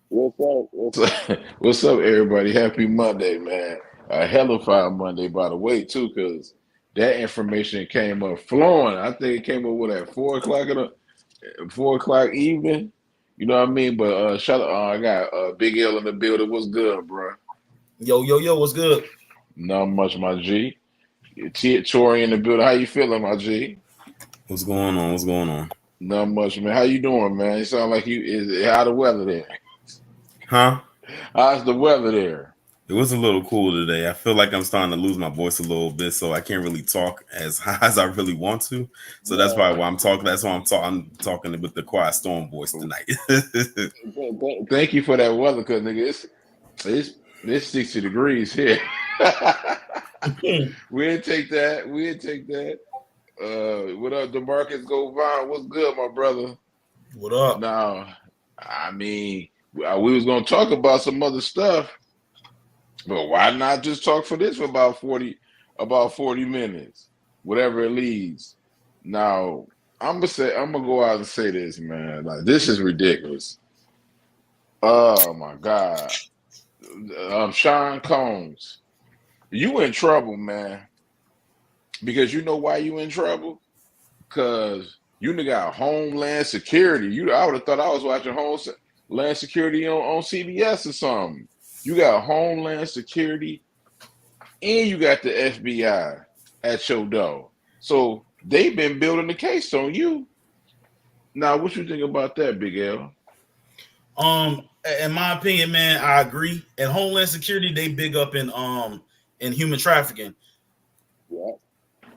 What's up? What's up, everybody? Happy Monday, man. A hellified Monday, by the way, too, because that information came up flowing. I think it came up with at 4 o'clock in the 4 o'clock evening. You know what I mean? But shout out, I got Big L in the building. What's good, bro? Yo, yo, yo, what's good? Not much, my G. Tori in the building. How you feeling, my G? What's going on? What's going on? Not much, man. How you doing, man? You sound like you is how the weather there? Huh? How's the weather there? It was a little cool today. I feel like I'm starting to lose my voice a little bit, so I can't really talk as high as I really want to. So that's probably why I'm talking. That's why I'm talking with the quiet storm voice tonight. Thank you for that weather, cause nigga, it's 60 degrees here. We didn't take that. We didn't take that. What up, Demarcus Govine? What's good, my brother? What up? Now, I mean, we was gonna talk about some other stuff, but why not just talk for this for about 40 minutes, whatever it leads. Now, I'm gonna go out and say this, man. Like this is ridiculous. Oh my God. Sean Combs, you in trouble, man. Because you know why you in trouble? Because you nigga got Homeland Security. I would have thought I was watching Homeland Security on CBS or something. You got Homeland Security and you got the FBI at your door. So they've been building the case on you. Now, what you think about that, Big L? In my opinion, man, I agree. And Homeland Security, they big up in human trafficking. Yeah.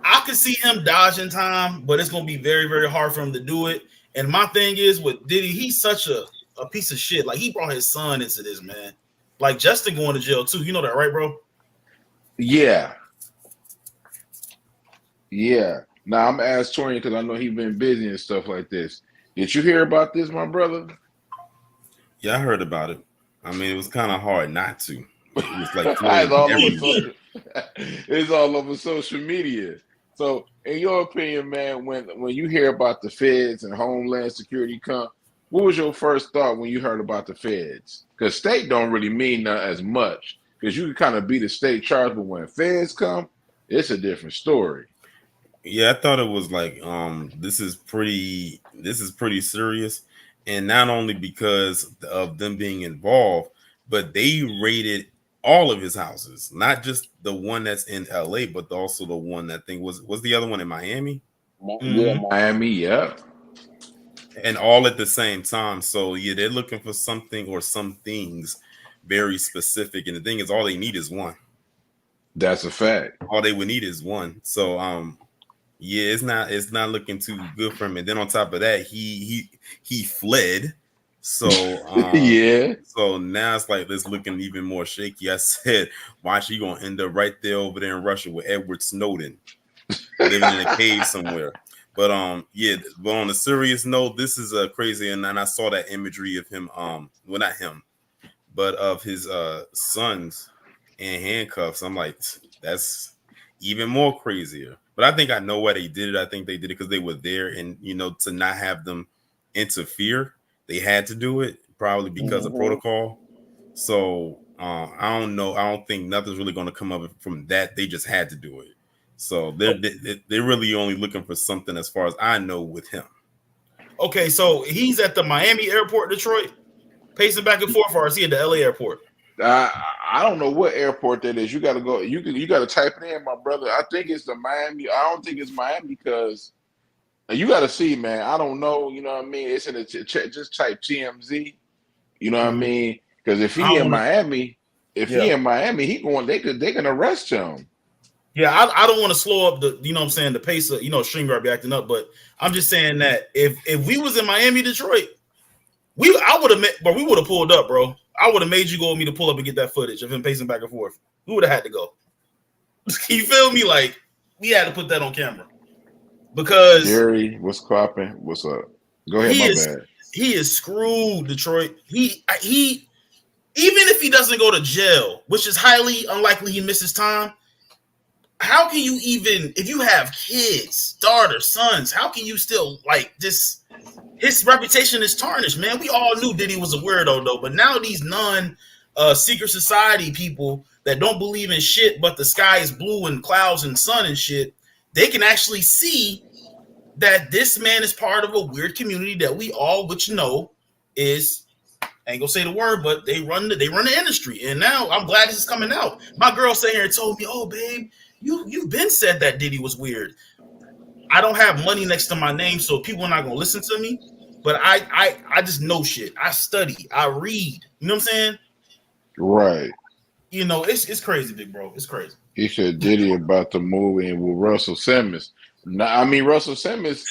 I could see him dodging time, but it's gonna be very, very hard for him to do it. And my thing is with Diddy, he's such a piece of shit. Like he brought his son into this, man. Like Justin going to jail too. You know that, right, bro? Yeah. Yeah. Now I'm gonna ask Torian because I know he's been busy and stuff like this. Did you hear about this, my brother? Yeah, I heard about it. I mean, it was kind of hard not to. It was like it's floating all over everywhere. social. It's all over social media. So, in your opinion, man, when you hear about the feds and Homeland Security come, what was your first thought when you heard about the feds? Because state don't really mean that as much. Because you can kind of be the state charge, but when feds come, it's a different story. Yeah, I thought it was like this is pretty serious, and not only because of them being involved, but they raided all of his houses, not just the one that's in LA, but also the one that thing was the other one in Miami, Yeah, Mm-hmm. Miami. Yeah, and all at the same time. So yeah, they're looking for something or some things very specific, and the thing is, all they need is one. that's a fact. All they would need is one. So yeah, it's not looking too good for him. And then on top of that, he fled. So Yeah. so now it's like it's looking even more shaky. I said, watch, he gonna end up right there over there in Russia with Edward Snowden living in a cave somewhere. But yeah, but on a serious note, this is a crazy, and I saw that imagery of him, well not him, but of his sons in handcuffs. I'm like, that's even more crazier. But I think I know why they did it. I think they did it because they were there, and to not have them interfere, they had to do it probably because of Mhm. protocol. So I don't know. I don't think nothing's really going to come up from that. They just had to do it. So they're really only looking for something, as far as I know, with him. Okay, so he's at the Miami airport, Detroit, pacing back and forth, or is he at the LA airport? I I don't know what airport that is. You got to go. You got to type it in, my brother. I think it's the Miami. I don't think it's Miami because you got to see, man. I don't know. You know what I mean? It's in the just type TMZ. You know what I Mhm. mean? Because if I he don't in want to. Miami, Yeah, he going. They can arrest him. yeah. I don't want to slow up the. You know what I'm saying, the pace of StreamYard be acting up, but I'm just saying that if we was in Miami, Detroit, I would have met, but we would have pulled up, bro. I would have made you go with me to pull up and get that footage of him pacing back and forth. We would have had to go. You feel me? Like we had to put that on camera because Jerry, what's cropping? What's up? Go ahead. he My is bad. he is screwed, Detroit. He even if he doesn't go to jail, which is highly unlikely he misses time, how can you even, if you have kids, daughters, sons, how can you still like this? His reputation is tarnished, man. We all knew Diddy was a weirdo though, but now these secret society people that don't believe in shit, but the sky is blue and clouds and sun and shit, they can actually see that this man is part of a weird community that we all which know is, I ain't gonna say the word, but they run the industry. And now I'm glad this is coming out. My girl sat here and told me, "Oh, babe, you've been said that Diddy was weird." I don't have money next to my name, so people are not gonna listen to me. But I just know shit. I study. I read. You know what I'm saying? Right. You know, it's crazy, big bro. It's crazy. He said Diddy about to move in with Russell Simmons. Now, I mean, Russell Simmons,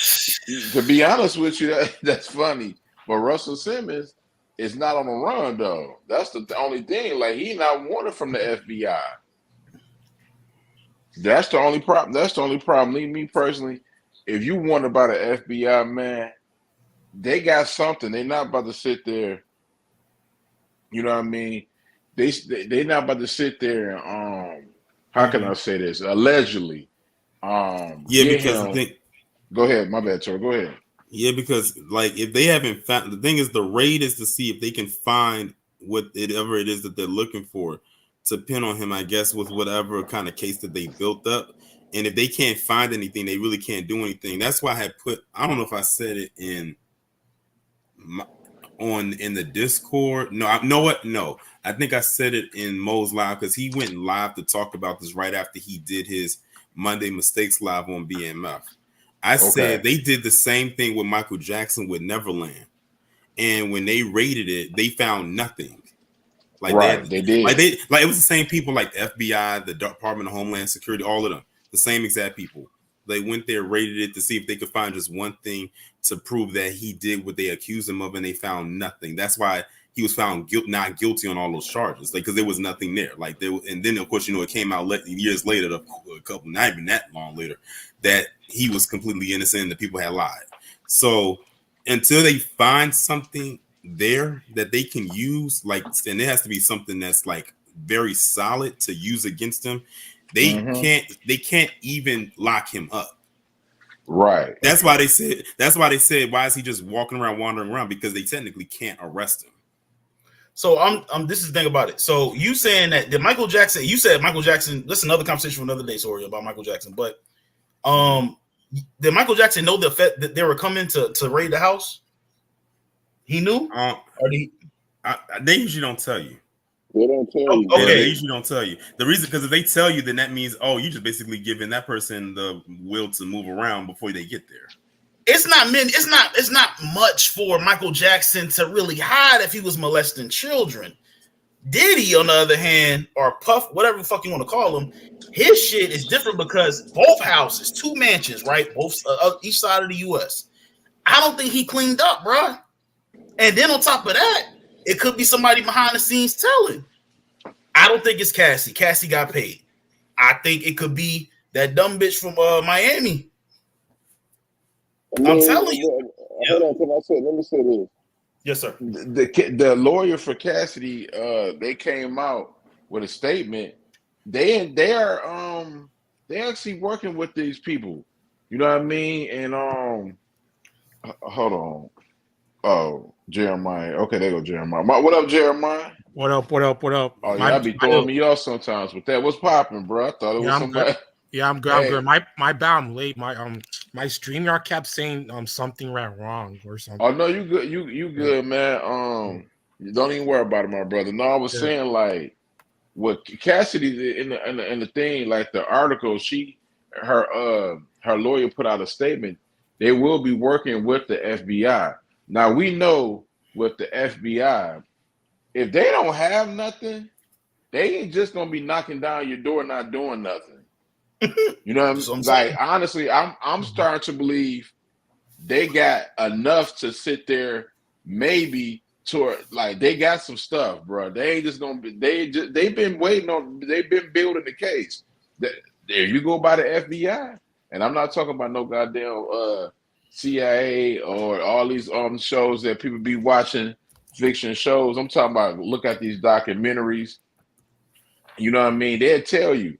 to be honest with you, that's funny. But Russell Simmons is not on the run, though. That's the only thing. Like, he not wanted from the FBI. That's the only problem. That's the only problem. Me personally, if you want about an FBI, man, they got something. They're not about to sit there. You know what I mean? They not about to sit there and how can I say this? Allegedly. Yeah, Get because him. Go ahead, my bad, sir. Go ahead. Yeah, because like if they haven't found, the thing is the raid is to see if they can find whatever it is that they're looking for to pin on him, I guess, with whatever kind of case that they built up. And if they can't find anything, they really can't do anything. That's why I had put, I don't know if I said it in the Discord. No, know what? No, I think I said it in Mo's live because he went live to talk about this right after he did his Monday Mistakes live on BMF. I said they did the same thing with Michael Jackson with Neverland, and when they raided it, they found nothing. Like they did. Like it was the same people, like the FBI, the Department of Homeland Security, all of them, the same exact people. They went there, raided it to see if they could find just one thing to prove that he did what they accused him of, and they found nothing. That's why he was found not guilty on all those charges, like because there was nothing there. Like there, and then of course it came out years later, a couple, not even that long later, that he was completely innocent and the people had lied. So until they find something there that they can use, like, and it has to be something that's like very solid to use against him. They can't even lock him up. Right. That's why they said, why is he just walking around, wandering around? Because they technically can't arrest him. So this is the thing about it. So you saying that Michael Jackson, you said Michael Jackson, that's another conversation for another day, sorry, about Michael Jackson. But did Michael Jackson know that they were coming to raid the house? He knew? They usually don't tell you. They don't tell you. Okay. They usually don't tell you. The reason, because if they tell you, then that means, you just basically giving that person the will to move around before they get there. It's not much for Michael Jackson to really hide if he was molesting children. Diddy, on the other hand, or Puff, whatever the fuck you want to call him, his shit is different because both houses, 2 mansions, right? Both each side of the U.S. I don't think he cleaned up, bro. And then on top of that, it could be somebody behind the scenes telling. I don't think it's Cassie. Cassie got paid. I think it could be that dumb bitch from Miami. I'm telling you. Hold on, let me say this. Yes, sir. The lawyer for Cassidy, they came out with a statement. They are actually working with these people. You know what I mean? And hold on. Oh, Jeremiah. Okay, there go Jeremiah. What up, Jeremiah? What up? Oh, yeah, I be throwing me off sometimes with that. What's popping, bro? I thought it was somebody. I'm good. I'm good. My bad. I'm late. My StreamYard kept saying something went wrong or something. Oh no, you good. You good, man. Don't even worry about it, my brother. No, I was saying like what Cassidy in the thing, like the article, her lawyer put out a statement. They will be working with the FBI. Now we know with the FBI, if they don't have nothing, they ain't just gonna be knocking down your door, not doing nothing. You know what I'm like? Honestly, I'm starting to believe they got enough to sit there, maybe to like they got some stuff, bro. They ain't just gonna be. They've been waiting on. They've been building the case. If you go by the FBI, and I'm not talking about no goddamn CIA or all these shows that people be watching, fiction shows. I'm talking about look at these documentaries. You know what I mean? They'll tell you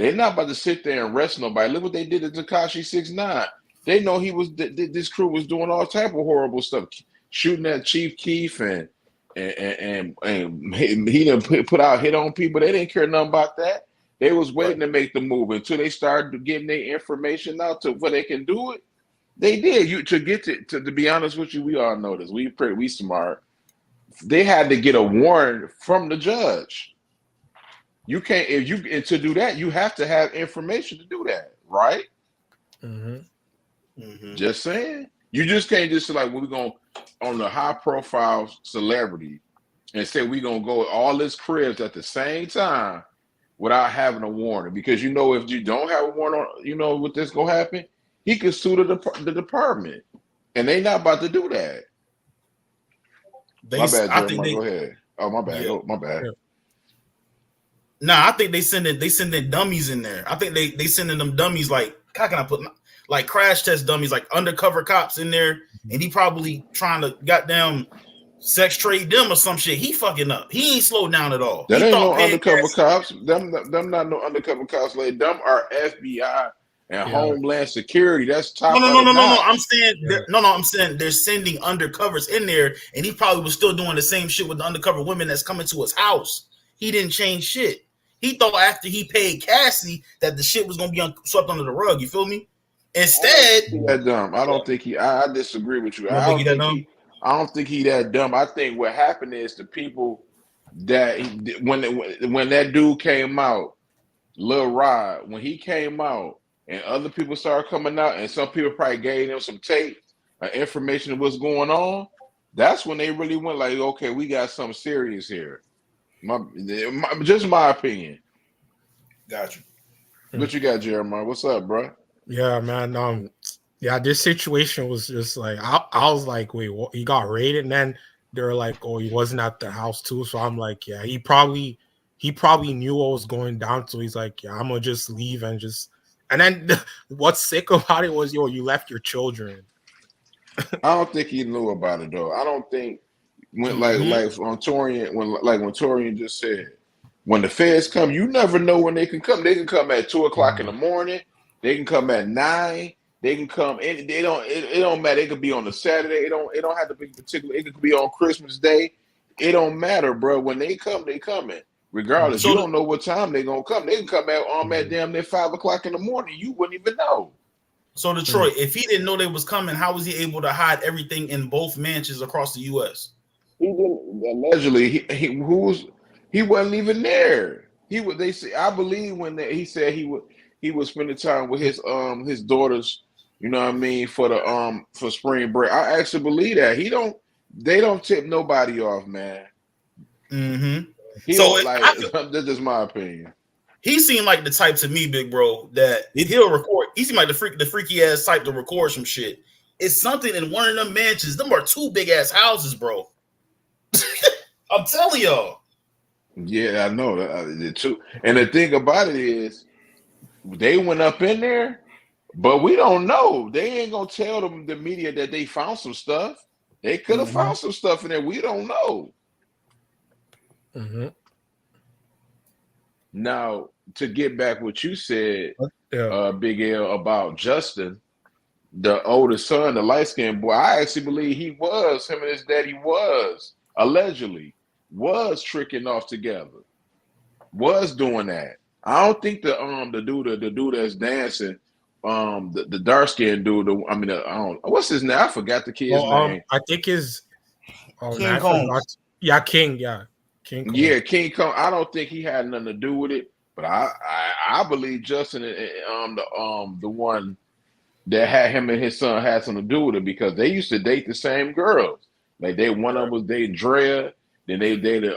They're not about to sit there and arrest nobody. Look what they did to Tekashi 6ix9ine. They know he was this crew was doing all type of horrible stuff, shooting at Chief Keef and he done put out hit on people. They didn't care nothing about that. They was waiting to make the move until they started getting their information out to where they can do it. They did. To be honest with you, we all know this. We smart. They had to get a warrant from the judge. You can't to do that. You have to have information to do that, right? Just saying. You just can't just like we're going on the high profile celebrity and say we're gonna go all this cribs at the same time without having a warrant, because you know if you don't have a warrant on, you know what this gonna happen. He could sue the department, and they not about to do that. My bad, Jeremiah. Go ahead. Oh, my bad. Yeah. Oh, my bad. Yeah. Nah, I think they sending dummies in there. I think they sending them dummies like, how can I put, like crash test dummies, like undercover cops in there, and he probably trying to goddamn sex trade them or some shit. He fucking up. He ain't slowed down at all. That ain't no undercover cops. Them not no undercover cops. Like them are FBI and Homeland Security. That's top. No. I'm saying I'm saying they're sending undercovers in there, and he probably was still doing the same shit with the undercover women that's coming to his house. He didn't change shit. He thought after he paid Cassie that the shit was gonna be swept under the rug. You feel me? Instead, that dumb. I don't think he. I disagree with you. I don't think he that dumb. I think what happened is the people that when that dude came out, Lil Rod, when he came out, and other people started coming out, and some people probably gave him some tape, information of what's going on. That's when they really went like, okay, we got something serious here. Just my opinion. Got you. What you got, Jeremiah? What's up, bro? Yeah, man. Yeah, this situation was just like I was like, wait, what? He got raided, and then they're like, oh, he wasn't at the house too. So I'm like, yeah, he probably knew what was going down. So he's like, yeah, I'm gonna just leave and just. And then what's sick about it was, you left your children. I don't think he knew about it though. I don't think when like on Torian when Torian just said, when the feds come, you never know when they can come. They can come at 2:00 in the morning. They can come at 9. They can come in. It don't matter. It could be on a Saturday. It don't have to be particular. It could be on Christmas Day. It don't matter, bro. When they come, they coming. Regardless, you don't know what time they gonna come. They can come at damn near 5:00 in the morning. You wouldn't even know. So Detroit, if he didn't know they was coming, how was he able to hide everything in both mansions across the U.S.? He didn't. Allegedly, he wasn't even there. He would. They say, I believe when he said he was spending time with his daughters. You know what I mean, for spring break. I actually believe that. They don't tip nobody off, man. So that's just my opinion. He seemed like the type to me, big bro, that he'll record. He seemed like the freaky ass type to record some shit. It's something in one of them mansions. Them are 2 big ass houses, bro. I'm telling y'all. Yeah, I know the two. And the thing about it is, they went up in there, but we don't know. They ain't gonna tell them the media that they found some stuff. They could have found some stuff in there. We don't know. Now, to get back what you said, Big L, about Justin, the oldest son, the light-skinned boy, I actually believe him and his daddy allegedly tricking off together, was doing that. I don't think the dude that's dancing, the dark-skinned dude, what's his name? I forgot the kid's name. I think his King Kong. Yeah, King, yeah. King Kong. Yeah, King Kong. I don't think he had nothing to do with it, but I believe Justin the one that had him and his son had something to do with it, because they used to date the same girls. Like one of them was dating Drea, then they dated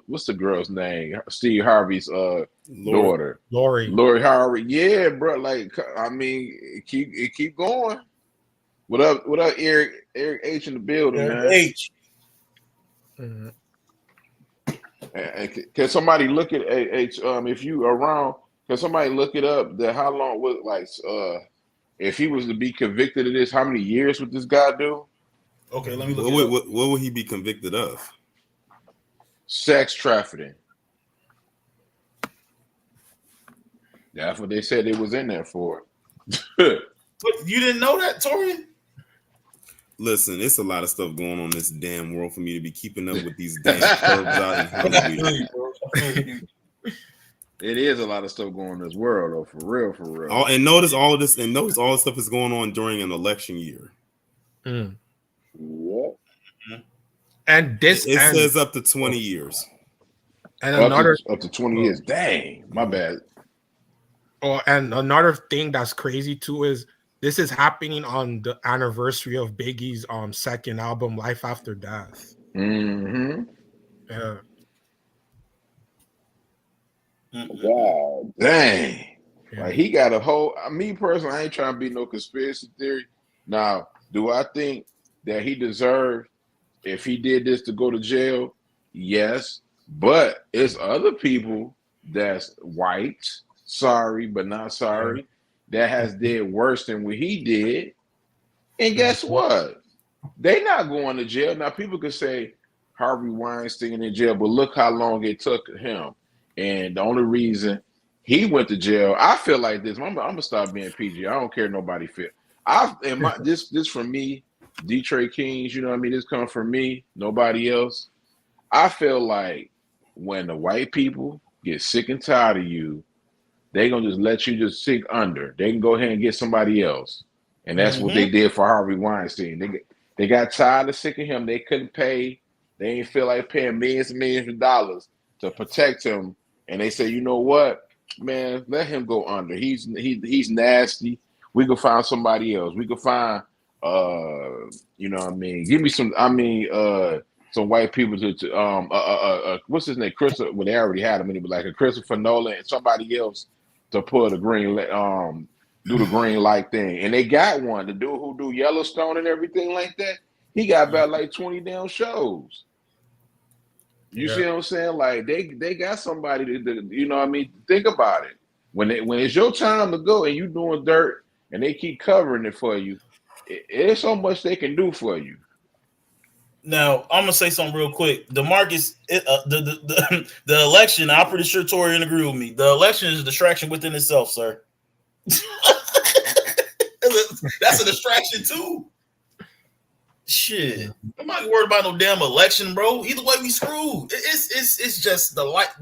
what's the girl's name? Steve Harvey's daughter. Lori Harvey. Yeah, bro. Like, I mean, keep going. What up, Eric H in the building, man? H. Can somebody look at if you around? Can somebody look it up? That how long was if he was to be convicted of this, how many years would this guy do? Okay, let me look. What would he be convicted of? Sex trafficking. That's what they said they was in there for. But you didn't know that, Torian? Listen, it's a lot of stuff going on in this damn world for me to be keeping up with these damn curves out in Hollywood. It is a lot of stuff going on in this world, though, for real, for real. And notice all of this, and notice all this stuff is going on during an election year. Yep. And this It says up to 20 years. And up to 20 years. Dang, my bad. Oh, and another thing that's crazy too is this is happening on the anniversary of Biggie's second album, Life After Death. Mm-hmm. Yeah. God dang. Yeah. Like he got a whole me personally, I ain't trying to be no conspiracy theory. Now, do I think that he deserved if he did this to go to jail? Yes. But it's other people that's white, sorry, but not sorry, that has did worse than what he did. And guess what? They not going to jail. Now, people could say Harvey Weinstein in jail, but look how long it took him. And the only reason he went to jail, I feel like this. I'm gonna stop being PG. I don't care nobody feel. This from me, Detroit Kings. You know what I mean? This comes from me, nobody else. I feel like when the white people get sick and tired of you, they gonna just let you just sink under. They can go ahead and get somebody else, and that's what they did for Harvey Weinstein. They got tired of sick of him. They couldn't pay. They didn't feel like paying millions and millions of dollars to protect him. And they say, you know what, man, let him go under. He's nasty. We could find somebody else. We could find, you know what I mean? Give me some white people to what's his name? Christopher. Well, they already had him, and he was like a Christopher Nolan and somebody else to put a green, do the green light thing. And they got one. The dude who do Yellowstone and everything like that. He got about like 20 damn shows. You see what I'm saying? Like they got somebody to you know what I mean? Think about it. When it's your time to go and you doing dirt and they keep covering it for you, it's so much they can do for you. Now I'm gonna say something real quick. DeMarcus, the election. I'm pretty sure Torian agree with me. The election is a distraction within itself, sir. That's a distraction too. Shit, I'm not worried about no damn election, bro. Either way, we screwed. It's just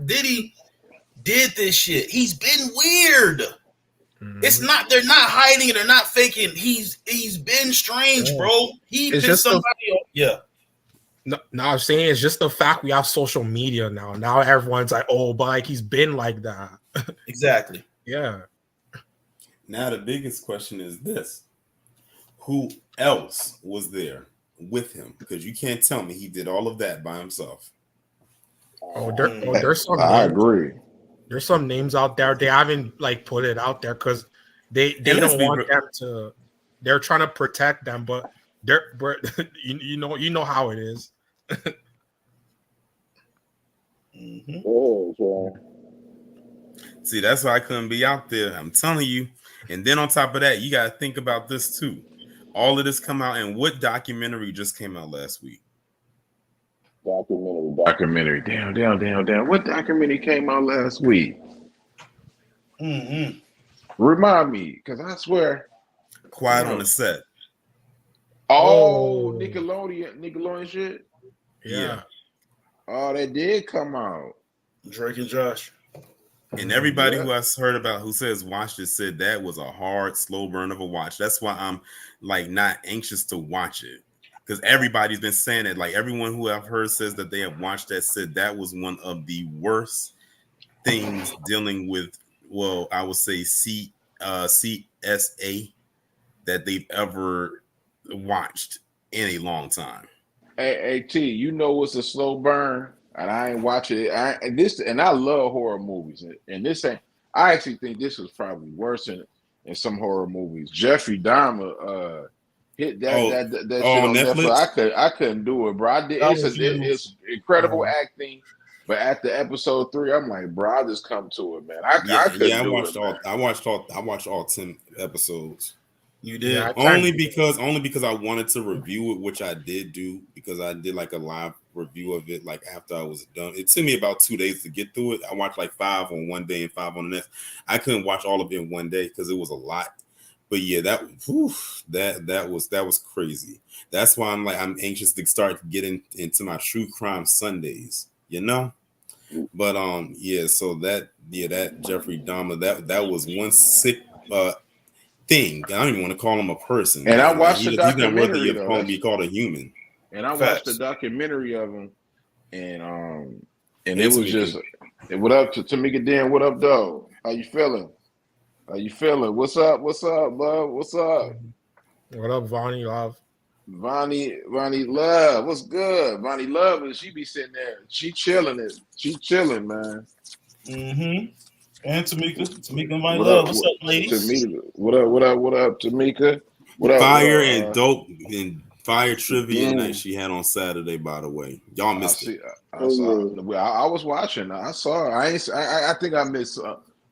Diddy did this shit. He's been weird. It's not. They're not hiding it. They're not faking. He's been strange, bro. He pissed somebody off. Yeah. No, I'm saying it's just the fact we have social media now. Now everyone's like, oh, but like he's been like that. Exactly. Yeah. Now the biggest question is this: who else was there with him? Because you can't tell me he did all of that by himself. There's some. I agree. There's some names out there. They haven't like put it out there because they don't want them to. They're trying to protect them, but you know how it is. See, that's why I couldn't be out there. I'm telling you. And then on top of that, you got to think about this too. All of this come out, and what documentary just came out last week? Documentary. Damn. What documentary came out last week? Remind me, because I swear. Quiet on the Set. Oh, Nickelodeon shit? Yeah. Oh, that did come out. Drake and Josh. And everybody who I heard about who says watched it said that was a hard, slow burn of a watch. That's why I'm like not anxious to watch it. Because everybody's been saying it. Like everyone who I've heard says that they have watched that said that was one of the worst things dealing with, well, I would say CSA that they've ever watched in a long time. Hey, T, you know what's a slow burn? And I ain't watching it. I love horror movies. And this ain't. I actually think this was probably worse than some horror movies. Jeffrey Dahmer hit that shit on Netflix. I couldn't do it, bro. I did. It's incredible acting, but after episode 3, I'm like, bro, I just come to it, man. I watched all 10 episodes. You did. Yeah, only because I wanted to review it, which I did do because I did like a live review of it. Like after I was done, it took me about 2 days to get through it. I watched like 5 on one day and 5 on the next. I couldn't watch all of it in one day because it was a lot. But yeah, that was crazy. That's why I'm anxious to start getting into my true crime Sundays. You know. But yeah, so that Jeffrey Dahmer, that was one sick thing. I don't even want to call him a person, And I man. Like watched the he's not worthy documentary of though. be called a human. And I watched the Facts. documentary of him, and Hey, it was Tamika. just what up to Tamika Dan? What up, though? How you feeling? What's up? What's up, love? What's up? What up, Vonnie Love? Vonnie Love, what's good? Vonnie Love, and she be sitting there, she chilling, man. Mm-hmm. And Tamika and my What love. up, What's up, ladies? Tamika? What up, Tamika? What up? Fire and dope and fire trivia Mm. night she had on Saturday. By the way, y'all missed it. I saw. I was watching. I saw. I think I missed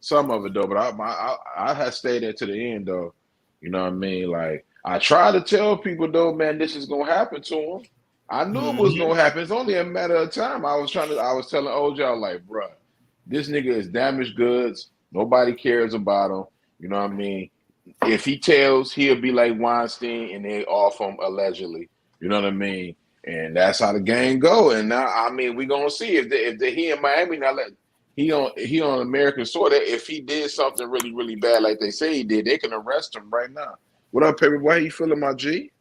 some of it though, but I had stayed there to the end though. You know what I mean? Like I try to tell people though, man, this is gonna happen to them. I knew it was gonna happen. It's only a matter of time. I was telling OJ, like, bruh, this nigga is damaged goods. Nobody cares about him. You know what I mean? If he tells, he'll be like Weinstein, and they off him allegedly. You know what I mean? And that's how the game go. And now, I mean, we gonna see if he in Miami now. He on American soil. If he did something really really bad, like they say he did, they can arrest him right now. What up, Paper? How you feeling, my G?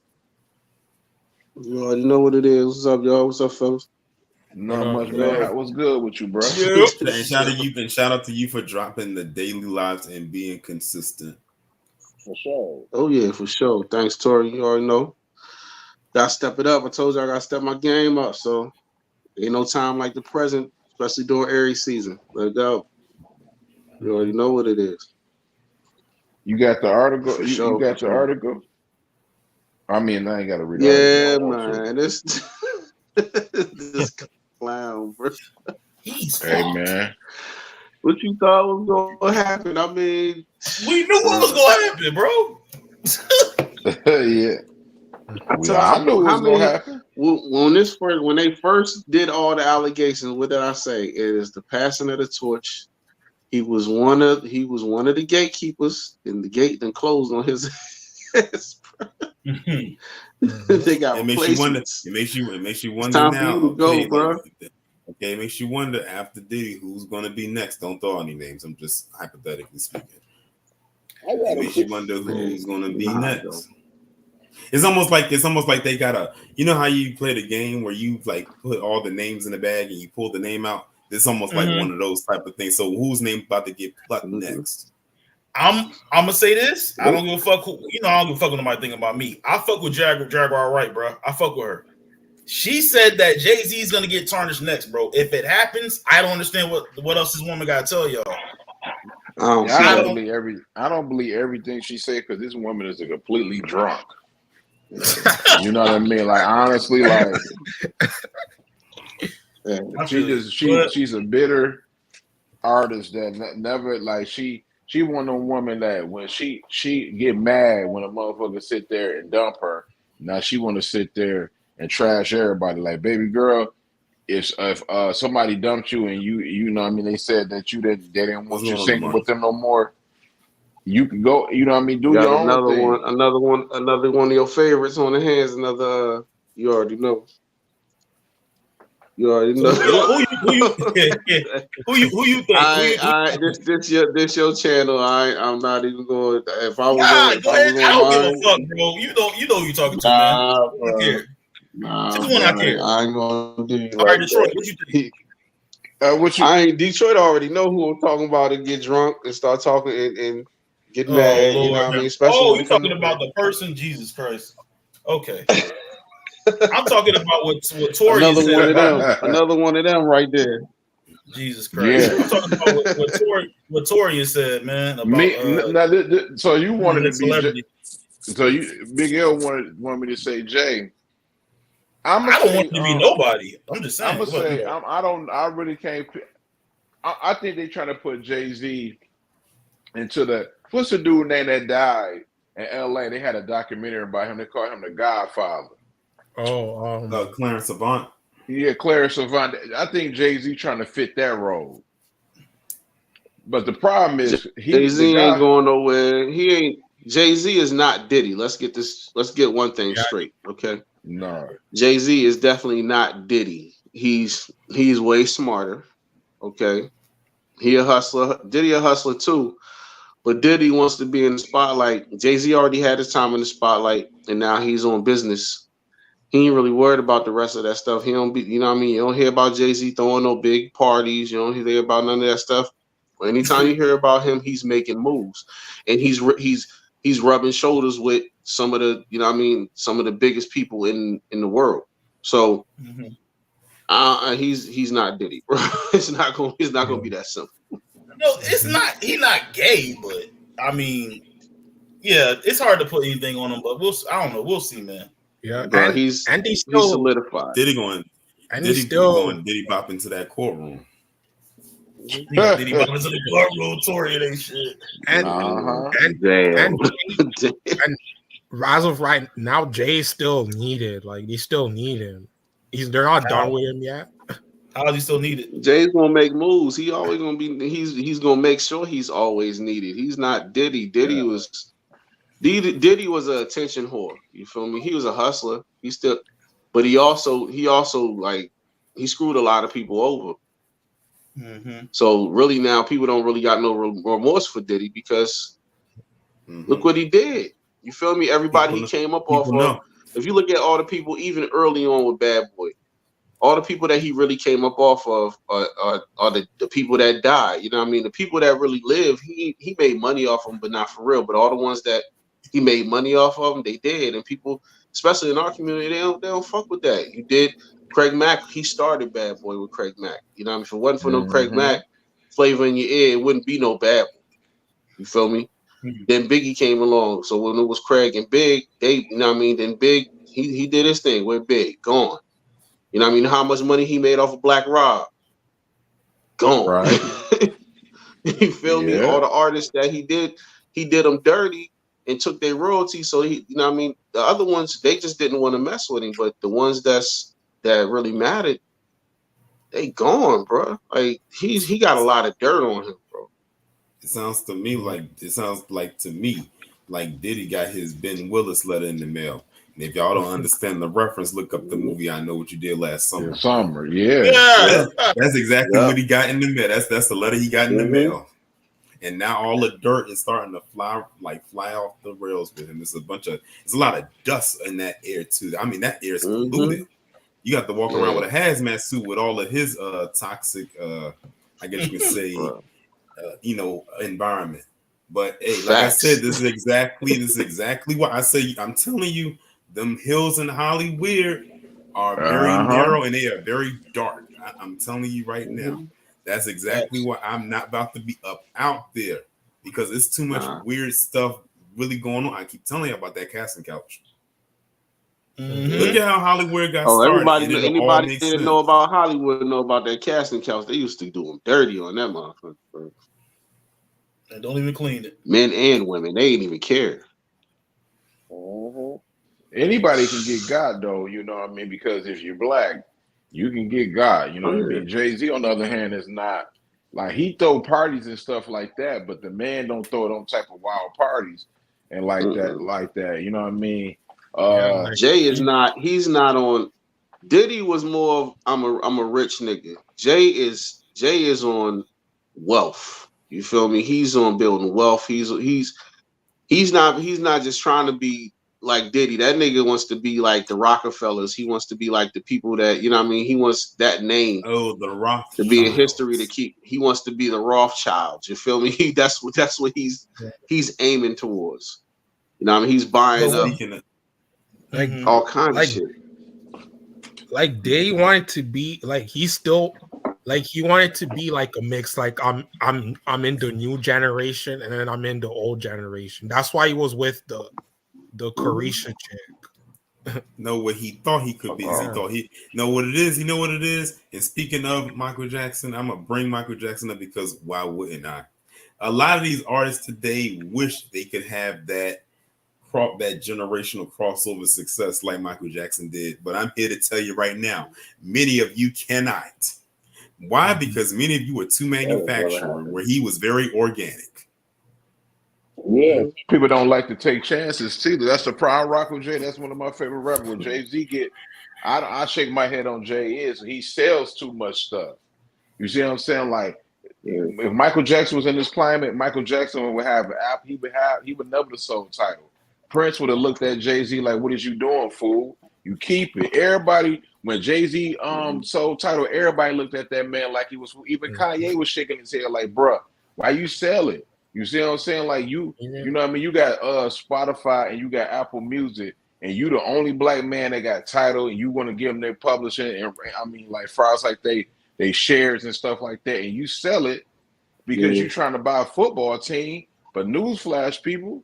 You already know what it is. What's up, y'all? What's up, fellas? Not much, man. What's good with you, bro? Yep. And shout out to you for dropping the daily lives and being consistent. For sure. Oh yeah, for sure. Thanks, Tori. You already know. Gotta step it up. I told you I gotta step my game up. So ain't no time like the present, especially during Aries season. Let it go. You already know what it is. You got the article. For You sure, got for the sure. article. I mean, I ain't got to read. Yeah, the article. man. This clown, bro. He's Hey, fucked. man. What you thought was gonna happen? I mean, We knew what was gonna happen, bro. Yeah. I knew it was gonna happen. When they first did all the allegations, what did I say? It is the passing of the torch. He was one of the gatekeepers, and the gate then closed on his ass. They got It makes you wonder. replacements. It makes you wonder time now. for you to go, bro. Okay, it makes you wonder after Diddy who's going to be next. Don't throw any names. I'm just hypothetically speaking. It makes you wonder who's going to be next. It's almost like they gotta. You know how you play the game where you like put all the names in the bag and you pull the name out. It's almost like one of those type of things. So whose name about to get plucked next? I'm gonna say this. I don't give a fuck. I don't give a fuck what nobody think about me. I fuck with Jaguar Wright, bro. I fuck with her. She said that Jay-Z is gonna get tarnished next, bro. If it happens, I don't understand what else this woman gotta tell y'all. I don't believe everything she said because this woman is a completely drunk. You know what I mean? Like honestly, like she's a bitter artist that never like she one of them women that when she get mad when a motherfucker sit there and dump her. Now she want to sit there and trash everybody. Like baby girl, if somebody dumped you and you know what I mean, they said that they didn't want you singing with them no more. You can go, you know what I mean, do your own thing. Another one of your favorites on the hands. You already know. You already know. Who you think? This your channel. I'm not even going. If I was I don't give a fuck, bro. You know who you talking to, man. I don't care. I care. I ain't gonna do you all right, like Detroit. that. What you think? Detroit already know who I'm talking about and get drunk and start talking and get mad. Lord. You know what I mean? Especially you talking about the person? Jesus Christ. Okay. I'm talking about what Tori said. Another one of them right there. Jesus Christ. Yeah. I'm talking about what Tori said, man. About so you wanted to celebrity. Big L wanted me to say Jay. I don't want to be nobody. I'm just saying. I'm gonna say I really can't. I think they're trying to put Jay-Z into what's the dude name that died in LA. They had a documentary about him. They called him the Godfather. Oh, Clarence Avant. Yeah, Clarence Avant. I think Jay-Z trying to fit that role. But the problem is Jay-Z ain't going nowhere. He ain't. Jay-Z is not Diddy. Let's get one thing straight, okay? No. Jay-Z is definitely not Diddy. He's way smarter, okay? He a hustler. Diddy a hustler too, but Diddy wants to be in the spotlight. Jay-Z already had his time in the spotlight, and now he's on business. He ain't really worried about the rest of that stuff. He don't be, you know what I mean? You don't hear about Jay-Z throwing no big parties. You don't hear about none of that stuff. But anytime you hear about him, he's making moves, and he's rubbing shoulders with some of the, you know what I mean, some of the biggest people in the world. So he's not Diddy, bro. It's not gonna be that simple. No, it's not. He's not gay, but I mean, yeah, it's hard to put anything on him. But I don't know. We'll see, man. Yeah, Bro, and he's still solidified. Diddy going Diddy bop into that courtroom. Diddy bop into the courtroom, Tory and shit. And as of right now, Jay is still needed. Like they still need him. They're not done with him yet. How is he still needed? Jay's gonna make moves. He always gonna be. He's gonna make sure he's always needed. He's not Diddy. Diddy was an attention whore. You feel me? He was a hustler. But he also like he screwed a lot of people over. Mm-hmm. So really now people don't really got no remorse for Diddy because look what he did. You feel me? Everybody he came up off of. If you look at all the people, even early on with Bad Boy, all the people that he really came up off of are the people that died. You know what I mean? The people that really live, he made money off them, but not for real. But all the ones that he made money off of them, they did. And people, especially in our community, they don't fuck with that. You did. Craig Mack, he started Bad Boy with Craig Mack. You know what I mean? If it wasn't for no Craig Mack flavor in your ear, it wouldn't be no Bad Boy. You feel me? Then Biggie came along. So when it was Craig and Big, you know what I mean? Then Big, he did his thing with Big, gone. You know what I mean? How much money he made off of Black Rob? Gone. Right. You feel me? All the artists that he did them dirty and took their royalties. So you know what I mean? The other ones, they just didn't want to mess with him. But the ones that really mattered, they gone, bro. Like he got a lot of dirt on him, bro. It sounds like to me like Diddy got his Ben Willis letter in the mail. And if y'all don't understand the reference, look up the movie I Know What You Did Last Summer. That's exactly what he got in the mail. That's the letter he got in the mail. And now all the dirt is starting to fly off the rails with him. There's a lot of dust in that air too. I mean, that air is polluted. You got to walk around with a hazmat suit with all of his toxic, I guess you can say, environment. But hey, like I said, this is exactly what I say. I'm telling you, them hills in Hollywood are very narrow and they are very dark. I'm telling you right now. That's exactly why I'm not about to be up out there because it's too much weird stuff really going on. I keep telling you about that casting couch. Look at how Hollywood got started. Anybody that know about Hollywood know about that casting couch. They used to do them dirty on that motherfucker. They don't even clean it. Men and women, they ain't even care. Anybody can get God though, you know what I mean? Because if you're black, you can get God. You know what I mean? Jay-Z, on the other hand, is not like he throw parties and stuff like that, but the man don't throw them type of wild parties and like that. You know what I mean? Jay is not. He's not on. Diddy was more of I'm a rich nigga. Jay is on wealth. You feel me? He's on building wealth. He's not just trying to be like Diddy. That nigga wants to be like the Rockefellers. He wants to be like the people that, you know what I mean? He wants that name. Oh, the Rothschilds. To be in history to keep. He wants to be the Rothschilds. You feel me? That's what he's aiming towards. You know what I mean? He's buying up all kinds of shit. Like they wanted to be like he wanted to be like a mix. Like I'm in the new generation and then I'm in the old generation. That's why he was with the Carisha chick. Know what he thought he could be. He thought he know what it is. You know what it is. And speaking of Michael Jackson, I'm gonna bring Michael Jackson up because why wouldn't I? A lot of these artists today wish they could have that that generational crossover success like Michael Jackson did. But I'm here to tell you right now, many of you cannot. Why? Because many of you were too manufacturer, where he was very organic. Yeah, people don't like to take chances too. That's the problem. Rock with Jay. That's one of my favorite rappers. When Jay-Z get, I shake my head on Jay is he sells too much stuff. You see what I'm saying? Like if Michael Jackson was in this climate, Michael Jackson would have an app. He would never have sold title. Prince would have looked at Jay-Z like, "What is you doing, fool? You keep it." Everybody when Jay-Z sold title, everybody looked at that man like he was. Even Kanye was shaking his head like, "Bruh, why you sell it?" You see what I'm saying? Like you know what I mean? You got Spotify and you got Apple Music, and you the only black man that got title, and you want to give them their publishing, and I mean, like fries like they shares and stuff like that, and you sell it because you're trying to buy a football team. But newsflash, people,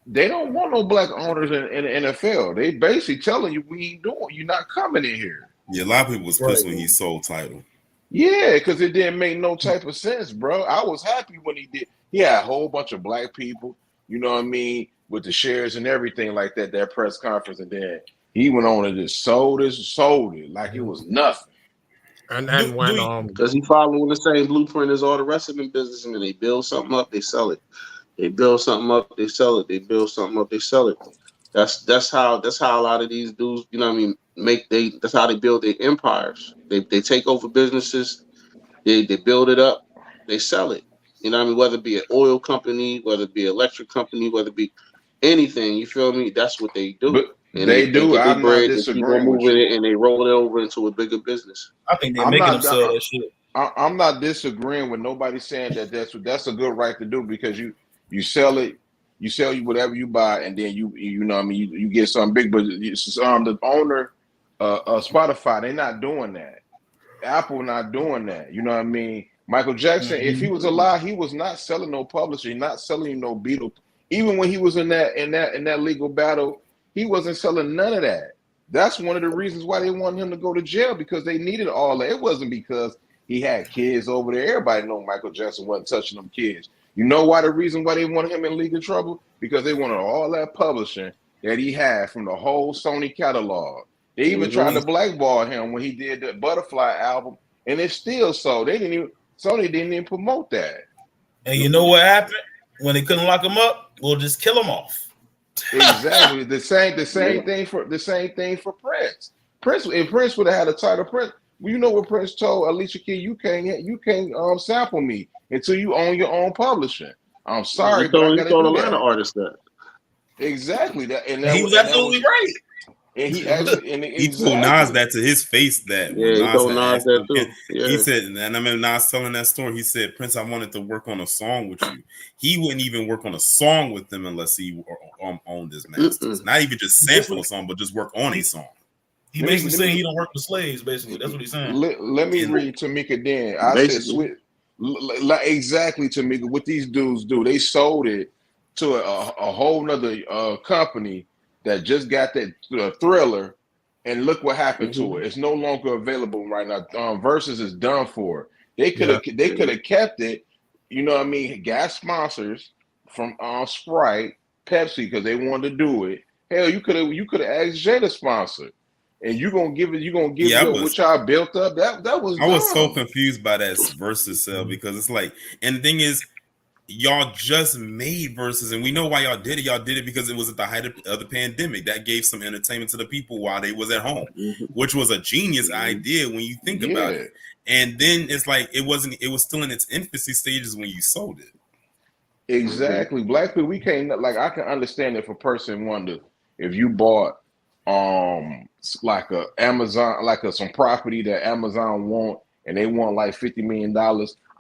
they don't want no black owners in the NFL. They basically telling you we ain't doing. You're not coming in here. Yeah, a lot of people was pissed when he sold title. Yeah, because it didn't make no type of sense, bro. I was happy when he did. He had a whole bunch of black people, you know what I mean, with the shares and everything like that, that press conference, and then he went on and just sold it like it was nothing. And then when because he following the same blueprint as all the rest of them business, and they build something up, they sell it. They build something up, they sell it. They build something up, they sell it. That's how a lot of these dudes, you know what I mean, that's how they build their empires. They take over businesses, they build it up, they sell it. You know what I mean? Whether it be an oil company, whether it be an electric company, whether it be anything, you feel me? That's what they do. But and they do. get I'm bread, not disagreeing with moving you. it, and they roll it over into a bigger business. I think they're making them sell that shit. I'm not disagreeing with nobody saying that's a good right to do, because you sell it, you sell you whatever you buy, and then you know what I mean, you get something big. But the owner Spotify, they're not doing that. Apple not doing that. You know what I mean? Michael Jackson, if he was alive, he was not selling no publisher, not selling no Beatle. Even when he was in that legal battle, he wasn't selling none of that. That's one of the reasons why they wanted him to go to jail, because they needed all that. It wasn't because he had kids over there. Everybody know Michael Jackson wasn't touching them kids. You know why? The reason why they wanted him in legal trouble? Because they wanted all that publishing that he had from the whole Sony catalog. They even tried to blackball him when he did the Butterfly album, and it still sold. Sony didn't even promote that. And you know what happened? When they couldn't lock him up, we'll just kill him off. Exactly. the same thing for Prince. If Prince would have had a title, Prince, well, you know what Prince told Alicia Keys, you can't sample me until you own your own publishing. I'm sorry, but I gotta do that. Artists that. Exactly. He was absolutely right. And he actually he told Nas that to his face. That he told Nas that too. Yeah. He said, and I remember Nas telling that story. He said, "Prince, I wanted to work on a song with you." He wouldn't even work on a song with them unless he owned his masters. Not even just sample a song, but just work on a song. He basically saying he don't work with slaves. Basically, that's what he's saying. Let me read Tamika then. I said, exactly, Tamika. What these dudes do, they sold it to a whole nother company that just got that Thriller, and look what happened to it. It's no longer available right now. Versus is done for. They could have kept it. You know what I mean? Gas sponsors from Sprite, Pepsi, because they wanted to do it. Hell, you could have asked Jay to sponsor, and you're gonna give it what y'all built up. That was. I was so confused by that versus sale, because it's like, and the thing is, y'all just made verses, and we know why y'all did it. Y'all did it because it was at the height of the pandemic. That gave some entertainment to the people while they was at home, which was a genius idea when you think about it. And then it's like it was still in its infancy stages when you sold it. Exactly. Black people, we can't, like, I can understand if a person wanted, if you bought like a Amazon, like some property that Amazon want, and they want like $50 million.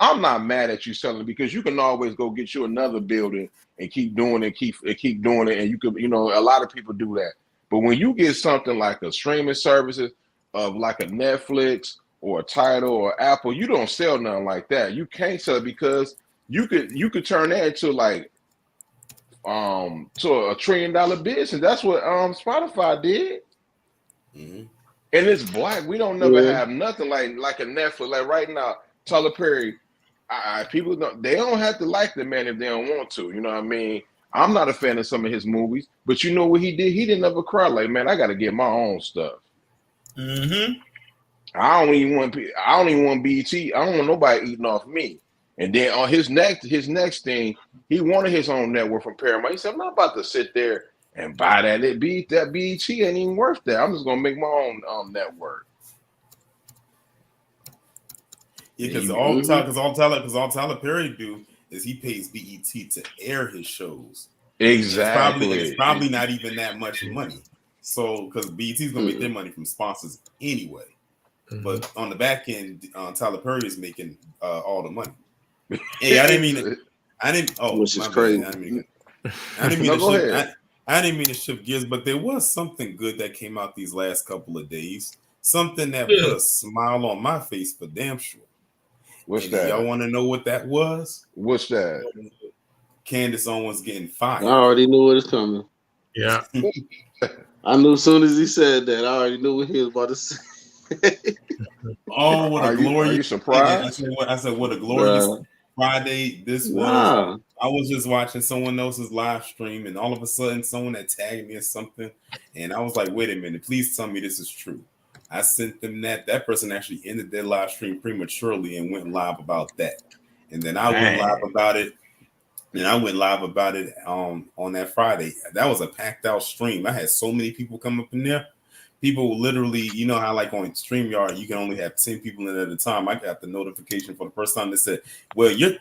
I'm not mad at you selling it, because you can always go get you another building and keep doing it, keep doing it. And you could, a lot of people do that. But when you get something like a streaming services of like a Netflix or a Tidal or Apple, you don't sell nothing like that. You can't sell it, because you could turn that into like to a $1 trillion business. That's what Spotify did. And it's black. We don't never have nothing like a Netflix. Like right now, Tyler Perry, people don't have to like the man if they don't want to. You know what I mean? I'm not a fan of some of his movies, but you know what he did? He didn't ever cry like, man, I got to get my own stuff. Mm-hmm. I don't even want BT. I don't want nobody eating off me. And then on his next thing, he wanted his own network from Paramount. He said, I'm not about to sit there and buy that. That BET ain't even worth that. I'm just gonna make my own network. Yeah, because all Tyler Perry do is he pays BET to air his shows. Exactly. And it's probably not even that much money. So because BET is gonna make their money from sponsors anyway. But on the back end, Tyler Perry is making all the money. Hey, I didn't mean it. Which is crazy. I didn't mean to shift gears, but there was something good that came out these last couple of days. Something that put a smile on my face for damn sure. What's that? Y'all want to know what that was? What's that? Candace Owens getting fired. I already knew what was coming. Yeah. I knew as soon as he said that, I already knew what he was about to say. Oh, what a glorious! Are you surprised? I said, what a glorious Friday this was. I was just watching someone else's live stream, and all of a sudden, someone had tagged me or something, and I was like, "Wait a minute! Please tell me this is true." I sent them that person actually ended their live stream prematurely and went live about that, and then I went live about it. And I went live about it on that Friday. That was a packed out stream. I had so many people come up in there. People literally, you know how like on StreamYard, you can only have 10 people in at a time. I got the notification for the first time that said, well, your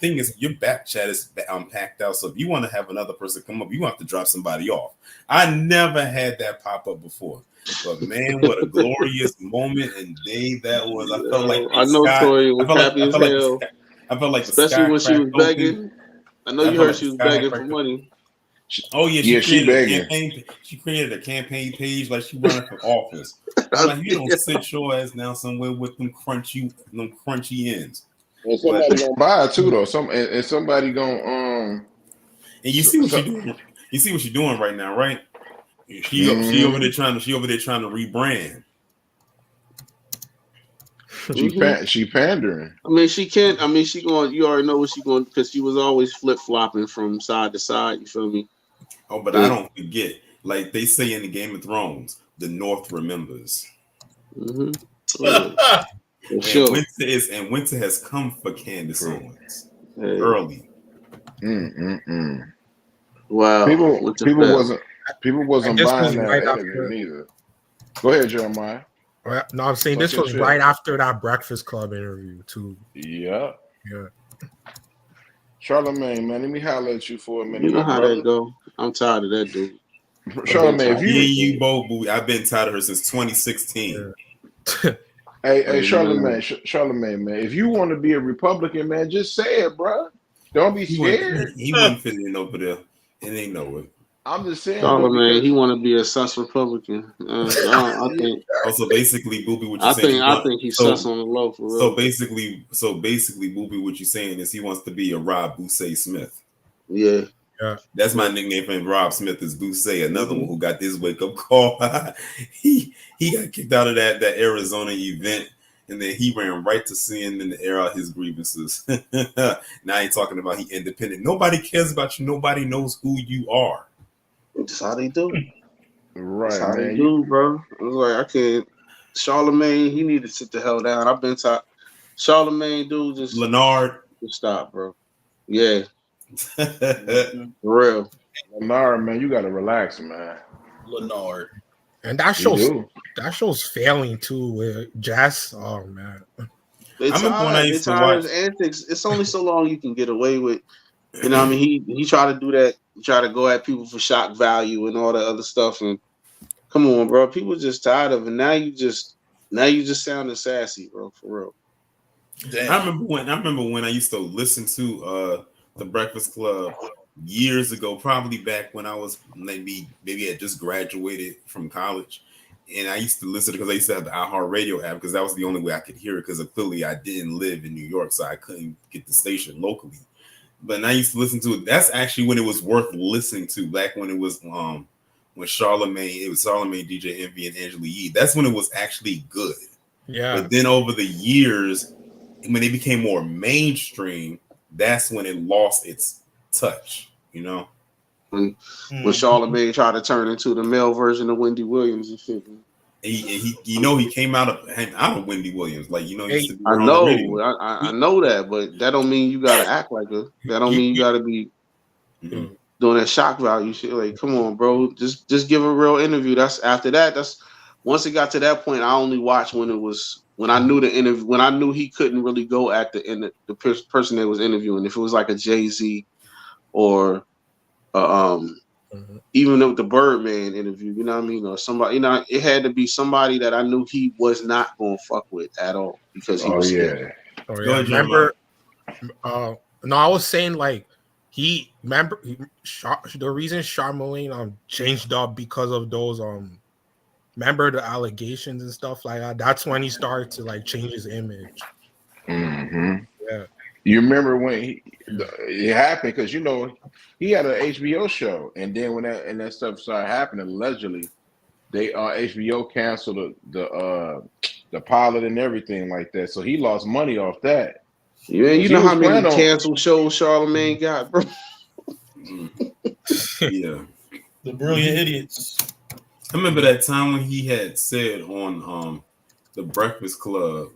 back chat is packed out. So if you want to have another person come up, you have to drop somebody off. I never had that pop up before. But man, what a glorious moment and day that was. I felt like I know Tori was happy as hell. I felt like especially when she was begging. I know you heard she was begging for money. Oh yeah, she begging. She created a campaign page like she running for office. I'm like, you don't sit your ass down somewhere with them crunchy ends. And somebody gonna buy it too, though. Somebody gonna And you see what she doing. You see what she's doing right now, right? She over there trying to rebrand. She pandering. I mean, she can't. I mean, she going. You already know what she going because she was always flip flopping from side to side. You feel me? Oh, but I don't forget. Like they say in the Game of Thrones, the North remembers. Sure. Winter has come for Candace Owens early. Wow. People wasn't buying that interview neither. Go ahead, Jeremiah. No, I'm saying this was right after that Breakfast Club interview too. Yeah. Charlamagne, man, let me holler at you for a minute. You know how that go. I'm tired of that dude. Charlamagne, you both, I've been tired of her since 2016. Hey, Charlamagne, man, if you want to be a Republican, man, just say it, bro. Don't be scared. He wouldn't fit in over there. It ain't no way. I'm just saying. Charlamagne, he want to be a sus Republican. I think. Also, basically, Boobie, what you're saying. I think he's sus on the low for real. So basically, Boobie, what you're saying is he wants to be a Rob Bousse Smith. Yeah. That's my nickname for him. Rob Smith is Bousse, another one who got this wake up call. he got kicked out of that Arizona event, and then he ran right to CNN to air out his grievances. Now he's talking about he independent. Nobody cares about you. Nobody knows who you are. That's how they do. Right, that's how they do, bro. I was like, I can't. Charlamagne, he need to sit the hell down. I've been tired. Charlamagne, dude, just Leonard, just stop, bro. Yeah, for real. Leonard, man, you gotta relax, man. Leonard, and that show's failing too. With Jazz, oh man. They tired of antics. It's only so long you can get away with. You know what I mean? He tried to do that. He tried to go at people for shock value and all that other stuff. And come on, bro. People just tired of it. Now you just sounding sassy, bro. For real. Damn. I remember when I used to listen to the Breakfast Club years ago, probably back when I was maybe had just graduated from college. And I used to listen because I used to have the iHeartRadio app because that was the only way I could hear it because clearly I didn't live in New York, so I couldn't get the station locally. But I used to listen to it. That's actually when it was worth listening to. Back when it was when Charlamagne, DJ Envy, and Angela Yee. That's when it was actually good. Yeah. But then over the years, when it became more mainstream, that's when it lost its touch. You know. when Charlamagne tried to turn into the male version of Wendy Williams and shit. He came out of Wendy Williams, like he used to be I on the radio. know, I know that, but that don't mean you gotta act like her. That don't mean you gotta be doing that shock value shit. Like, come on, bro, just give a real interview. That's after that. That's once it got to that point, I only watched when I knew the interview, when I knew he couldn't really go at the person that was interviewing. If it was like a Jay-Z or even with the Birdman interview, you know what I mean, or somebody, it had to be somebody that I knew he was not going to fuck with at all because he was scared. Oh yeah, remember? No, I was saying like the reason Charlamagne changed up because of those remember the allegations and stuff like that. That's when he started to like change his image. Yeah. You remember when it happened because he had an HBO show, and then when that stuff started happening, allegedly, they HBO canceled the pilot and everything like that, so he lost money off that. Yeah, you know how many canceled shows Charlamagne got, bro. Yeah, the brilliant idiots. I remember that time when he had said on the Breakfast Club.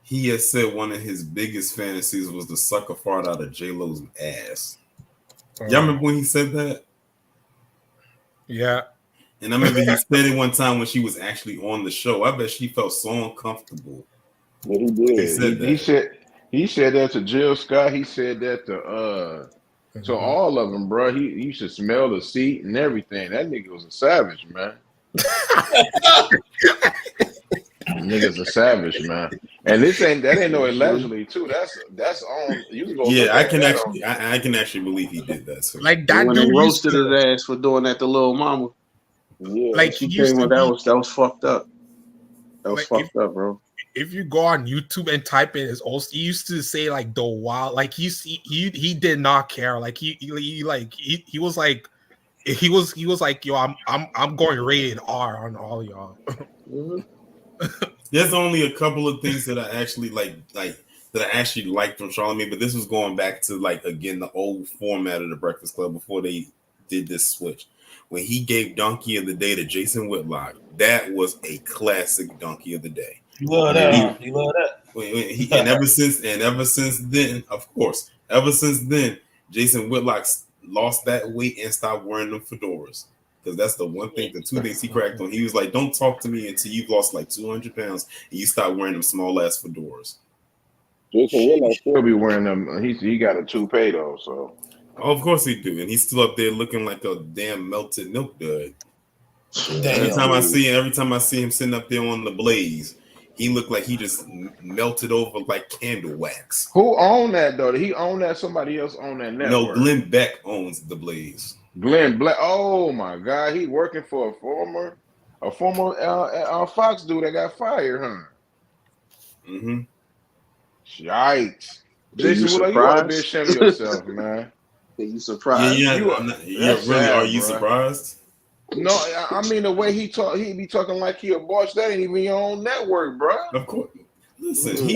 He had said one of his biggest fantasies was to suck a fart out of J-Lo's ass. Y'all remember when he said that? Yeah. And I remember he said it one time when she was actually on the show. I bet she felt so uncomfortable. Well, he did. He said that to Jill Scott. He said that to all of them, bro. He should smell the seat and everything. That nigga was a savage, man. Nigga's a savage, man. And that ain't no allegedly too. That's on. You can go. Yeah, I can actually believe he did that. So. Like that when dude they roasted his ass for doing that to Lil Mama. Yeah, like she came with that was fucked up. That was fucked up, bro. If you go on YouTube and type in his old, he used to say like the wild, like he did not care. Like he was like yo, I'm going rated R on all y'all. There's only a couple of things that I actually like that I actually liked from Charlamagne, but this was going back to again the old format of the Breakfast Club before they did this switch. When he gave Donkey of the Day to Jason Whitlock, that was a classic Donkey of the Day. You love that. You love that. And ever since then, of course, Jason Whitlock lost that weight and stopped wearing them fedoras. Because that's the one thing, the two things he cracked on. He was like, don't talk to me until you've lost like 200 pounds and you stop wearing them small ass fedoras. Jason Whitlock still be wearing them. He got a toupee though, so. Oh, of course he do. And he's still up there looking like a damn melted milk dud. Every time I see him sitting up there on the blaze, he looked like he just melted over like candle wax. Who owned that though? Did he own that? Somebody else owned that network? No, Glenn Beck owns the blaze. Glenn Black. Oh my God, he working for a former Fox dude that got fired, huh? Mm-hmm. Yikes! Jason, you ought to be ashamed of yourself, man. Are you surprised? Are you surprised? No, I mean the way he be talking like he a boss. That ain't even your own network, bro. Of course. Listen, he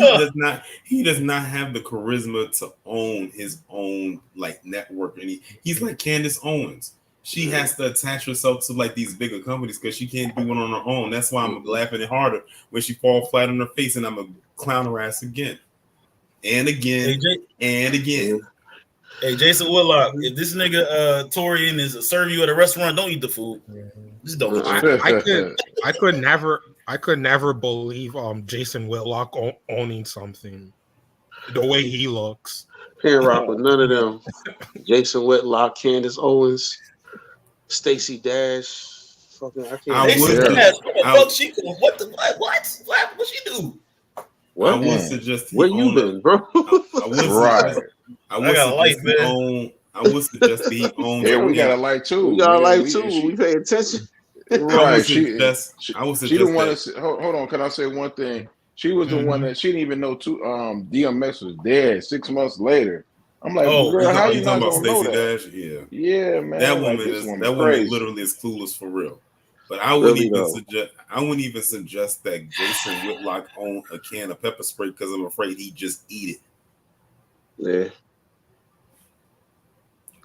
does not have the charisma to own his own network, and he's like Candace Owens. She has to attach herself to these bigger companies because she can't do it on her own. That's why I'm laughing at harder when she fall flat on her face, and I'm a clown her ass again and again and again. Hey, Jason Whitlock, if this nigga Torian is serving you at a restaurant, don't eat the food. Just don't. I could never believe Jason Whitlock owning something the way he looks. Can't rock with none of them. Jason Whitlock, Candace Owens, Stacey Dash. Fucking, I can't. What she do? What? I would suggest where you been, bro? I would suggest he owns. Yeah, we got a light too. We got a light too. We pay attention. Right. She didn't want to. Hold on. Can I say one thing? She was the one that she didn't even know. DMX was dead 6 months later. I'm like, girl, how you not gonna know that? Dash? Yeah, man. That woman literally is clueless for real. But I wouldn't even suggest that Jason Whitlock own a can of pepper spray because I'm afraid he'd just eat it. Yeah.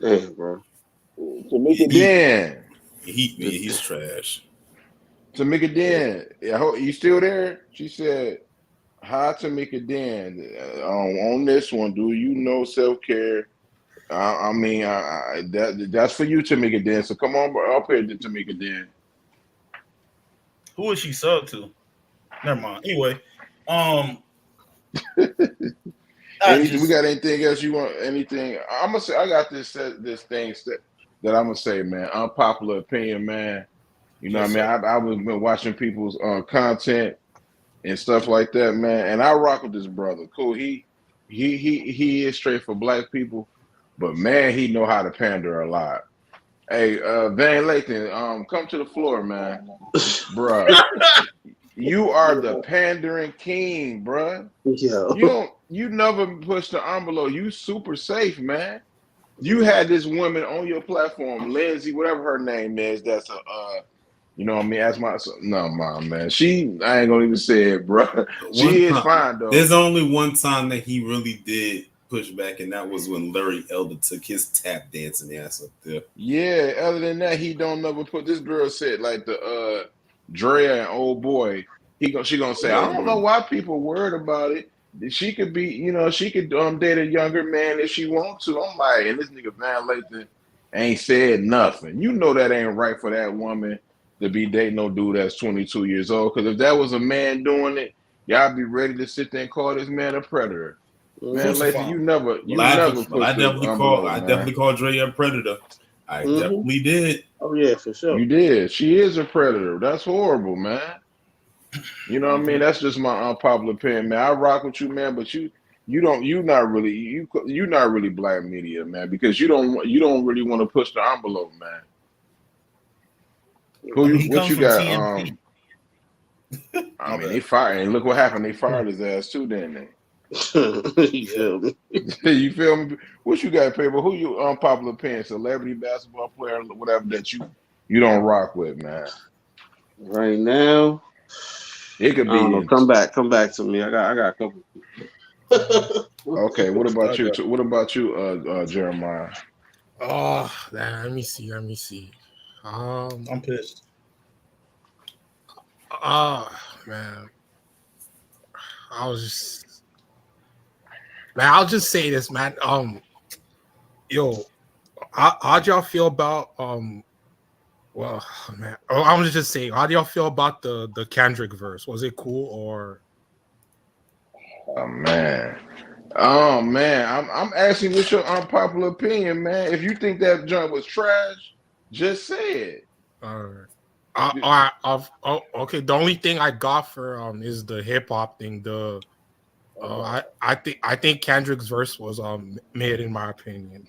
Damn, bro. Tamika Den. He's trash. Tamika Den. You still there? She said, "Hi, Tamika Den. On this one, do you know self-care? I mean, that's for you, Tamika Den. So come on up here to Tamika Den." Who is she sub to? Never mind. Anyway, We got anything else you want? Anything? I'm gonna say I got this thing that I'm gonna say, man. Unpopular opinion, man. You know what I mean? I was been watching people's content and stuff like that, man. And I rock with this brother. Cool. He is straight for black people, but man, he know how to pander a lot. Hey, Van Lathan, come to the floor, man. Bruh. You are the pandering king, bruh. Yeah. You never push the envelope. You super safe, man. You had this woman on your platform, Lindsay, whatever her name is. That's you know what I mean? That's man. I ain't gonna even say it, bro. She is fine though. There's only one time that he really did push back, and that was when Larry Elder took his tap dancing ass up there. Yeah. Other than that, he don't never put. This girl said like the Drea and old boy. She gonna say, I don't know why people worried about it. She could be, she could date a younger man if she wants to. I'm like, and this nigga Van Lathan ain't said nothing. You know that ain't right for that woman to be dating no dude that's 22 years old. Because if that was a man doing it, y'all be ready to sit there and call this man a predator. Man, Lathan, you never I definitely called Dre a predator. I definitely did. Oh yeah, for sure. You did. She is a predator. That's horrible, man. You know what I mean? That's just my unpopular opinion, man. I rock with you, man, but you're not really black media, man, because you don't really want to push the envelope, man. What you got? TMP. I mean, they fired, and look what happened. They fired his ass too, didn't they? You feel me? You feel me? What you got, paper? Who you unpopular opinion? Celebrity basketball player, whatever that you don't rock with, man. Right now. It could be. Come back to me. I got a couple. Okay, what about you? What about you, Jeremiah? Oh, let me see. I'm pissed. Man, I'll just say this, man. How'd y'all feel about well, man, I'm gonna just say, how do y'all feel about the Kendrick verse? Was it cool or? Oh man, I'm asking what's your unpopular opinion, man. If you think that joint was trash, just say it. Okay. The only thing I got for is the hip hop thing. I think Kendrick's verse was mid in my opinion.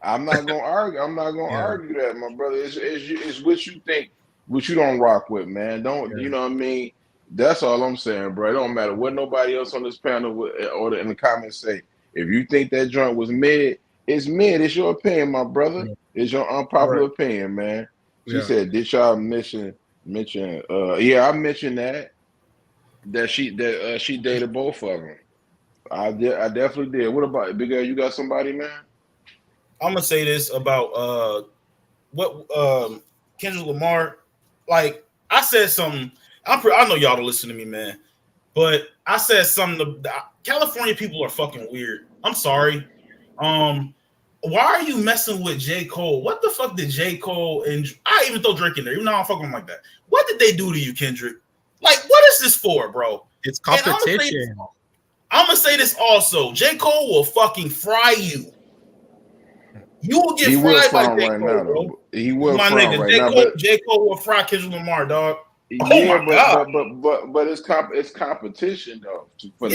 I'm not gonna argue. Argue that, my brother. It's what you think, what you don't rock with, man. You know what I mean? That's all I'm saying, bro. It don't matter what nobody else on this panel or in the comments say. If you think that joint was mid, it's mid. It's your opinion, my brother. It's your unpopular opinion, man. She said, did y'all mention? Yeah, I mentioned that she dated both of them. I definitely did. What about Big L? You got somebody, man? I'm gonna say this about what Kendrick Lamar. Like I said something. I know y'all don't listen to me, man, but I said something. California people are fucking weird. I'm sorry. Why are you messing with J. Cole? What the fuck did J. Cole and I even throw Drake in there? Even though I don't fuck with him like that. What did they do to you, Kendrick? Like, what is this for, bro? It's competition. I'm gonna say this also. J. Cole will fucking fry you. You will get fried by J. Cole, now, bro. He will my fry nigga. right now. J. Cole will fry Kendrick Lamar, dog. Yeah, but it's competition though. But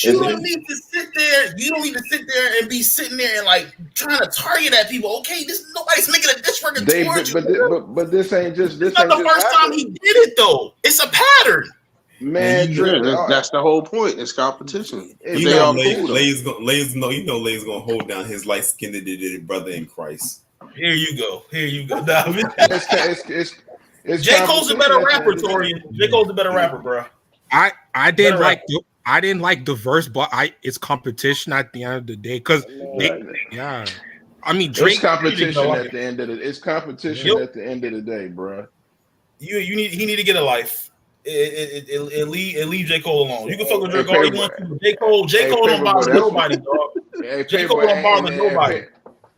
you don't need to sit there. You don't need to sit there and be sitting there and like trying to target at people. Okay, nobody's making a diss record towards you. But this ain't just. This not the first time he did it though. It's a pattern. Man, that's the whole point. It's competition. You know, Lay's gonna hold down his light skinned brother in Christ. Here you go. It's J. Cole's a better rapper, Torian. J. Cole's a better rapper, bro. I didn't like the verse, but it's competition at the end of the day because I mean, Drake. It's competition Drake, at the end of the. It's competition at the end of the day, bro. He need to get a life. It leave J. Cole alone. You can fuck with Hey, Drake all you want to. J. Cole don't Paperboy, bother nobody, dog. Hey, J. Cole don't bother nobody.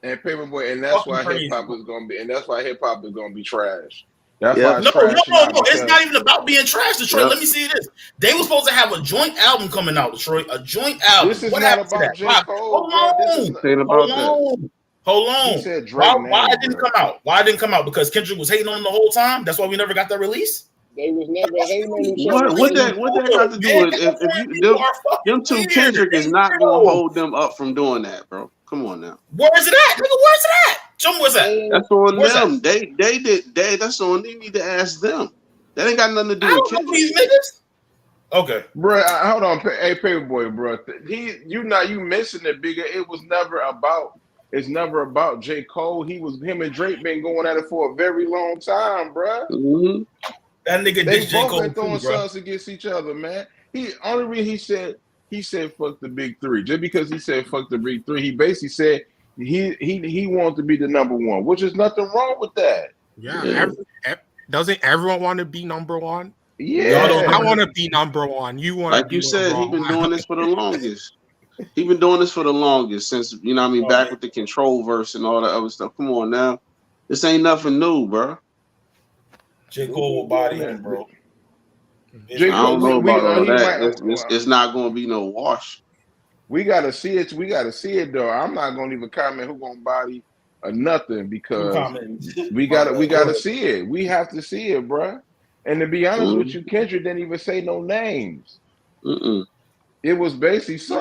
And Paperboy, and that's Fucking why crazy. hip hop is gonna be, and that's why hip hop is gonna be trash. That's Yeah. why it's No. trash now. It's not even about being trash, Detroit. Yep. Let me see this. They were supposed to have a joint album coming out, Detroit. A joint album. This is What not happened to about that? J. Why? Cole, bro. This is not, Saying about that. Hold he on. said Drake Why name, it didn't bro. come out? Why it didn't come out? Because Kendrick was hating on him the whole time. That's why we never got that release. They was never hating on each other. What that got to do with if them two Kendrick is not gonna hold them up from doing that, bro? Come on now. Where is it at? Nigga, where is it at? Show me where's that. That's on Where's them. They that's on. They need to ask them. That ain't got nothing to do I with don't know Kendrick. these niggas. Okay, Bro, hold on. Hey, Paperboy, bro. You missing it, bigger. It was never about. It's never about J. Cole. Him and Drake been going at it for a very long time, bro. Mm-hmm. that nigga They did J. both Cole been throwing too, bro. shots against each other, man. Only reason he said fuck the big three. Just because he said fuck the big three, he basically said he wanted to be the number one, which is nothing wrong with that. Yeah. Doesn't everyone want to be number one? Yeah, I want to be number one. You want, Like you said, he been doing this for the longest. He been doing this for the longest since back with the control verse and all that other stuff. Come on now, this ain't nothing new, bro. J. Cole will body him, bro. I don't know about all that. It's not going to be no wash. We gotta see it. We gotta see it though. I'm not gonna even comment who gonna body or nothing because we gotta see it. We have to see it, bro. And to be honest with you, Kendrick didn't even say no names. It was basically He doing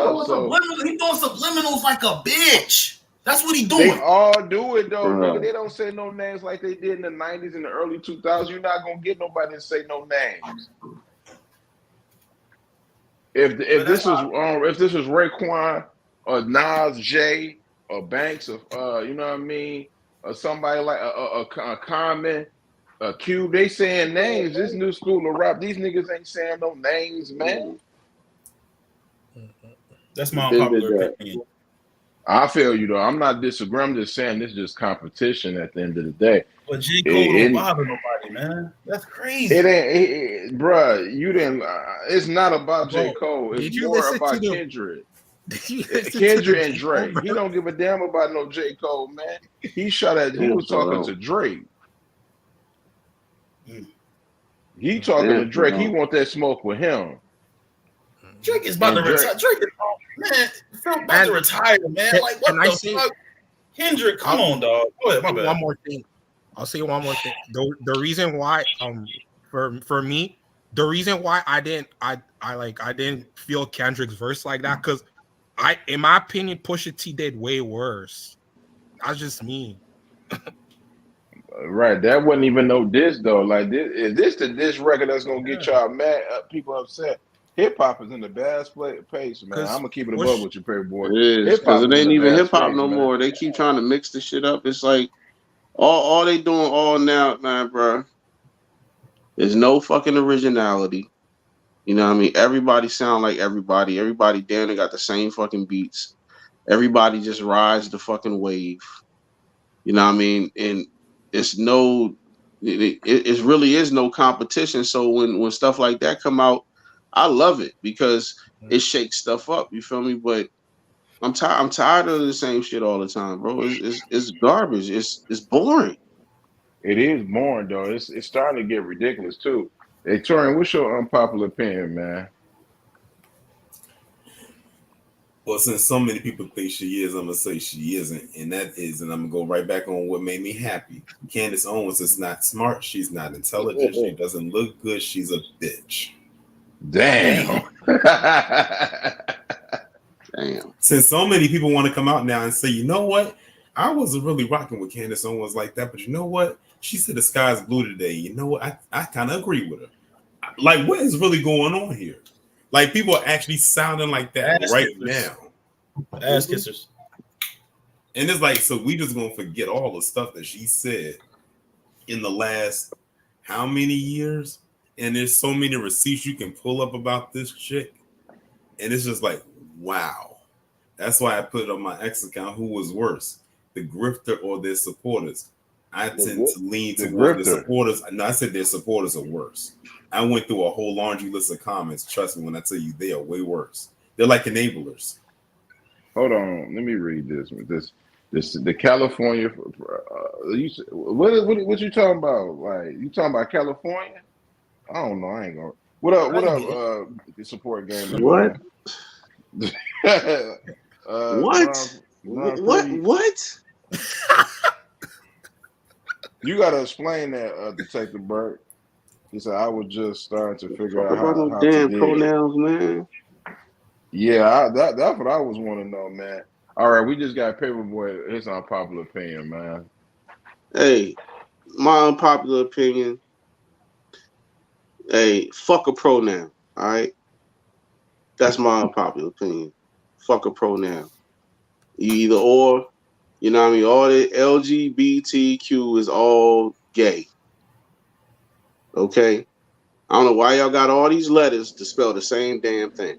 subliminals like a bitch. That's what he doing. They all do it though, Bro. nigga. They don't say no names like they did in the 90s and the early 2000s. You're not gonna get nobody to say no names. If this was Raekwon or Nas J or Banks or you know what I mean, or somebody like a Common, a Cube, they saying names. This new school of rap, these niggas ain't saying no names, man. That's my unpopular opinion. I feel you though. I'm not disagreeing. I'm just saying this is just competition at the end of the day. But J. Cole don't bother nobody, man. That's crazy. It ain't, bruh. You didn't. It's not about J. Cole. It's more about Kendrick. Kendrick and Drake. He don't give a damn about no J. Cole, man. He was talking to Drake. He talking to Drake. He want that smoke with him. Drake is about to retire. Drake is about to retire, man. Like what the fuck? Kendrick, come on, dog. Go ahead, my bad. One more thing. I'll say one more thing. The reason why, for me, the reason why I didn't feel Kendrick's verse like that, because in my opinion, Pusha T did way worse. That's just me. Right, that wasn't even no diss though. Like this record that's gonna get y'all mad, people upset. Hip hop is in the bad pace, man. I'm gonna keep it above with you, Paperboy. It is because it ain't even hip hop no more. They keep trying to mix the shit up. It's like all they doing all now, man, bro. There's no fucking originality. You know what I mean? Everybody sound like everybody. Everybody damn near got the same fucking beats. Everybody just rides the fucking wave. You know what I mean? And it's it really is no competition. So when stuff like that come out, I love it because it shakes stuff up. You feel me? But I'm tired of the same shit all the time, bro. It's garbage. It's boring. It is boring though. It's starting to get ridiculous too. Hey, Torian, what's your unpopular opinion, man? Well, since so many people think she is, I'm gonna say she isn't, and I'm gonna go right back on what made me happy. Candace Owens is not smart. She's not intelligent. She doesn't look good. She's a bitch. Damn. Damn. Since so many people want to come out now and say, you know what? I wasn't really rocking with Candace Owens like that, but you know what? She said the sky's blue today. You know what? I kind of agree with her. Like, what is really going on here? Like, people are actually sounding like that now. Ass kissers. And it's like, so we just gonna forget all the stuff that she said in the last how many years? And there's so many receipts you can pull up about this chick. And it's just like, wow. That's why I put it on my ex account, who was worse, the grifter or their supporters. I tend to lean the toward the grifter. supporters. No, I said their supporters are worse. I went through a whole laundry list of comments. Trust me when I tell you they are way worse. They're like enablers. Hold on, let me read this. The California. What you talking about? Like you talking about California? I don't know. I ain't gonna. What up? What up? The support game, What? man. What? Pretty, What? you gotta explain that, Detective Burke. He said I was just starting to figure Talk out about no how to damn dig. pronouns, man. Yeah, that's what I was want to know, man. All right, we just got Paperboy. His unpopular opinion, man. Hey, my unpopular opinion. Hey, fuck a pronoun. All right, that's my unpopular opinion. Fuck a pronoun. You either or. You know what I mean? All the LGBTQ is all gay. Okay? I don't know why y'all got all these letters to spell the same damn thing.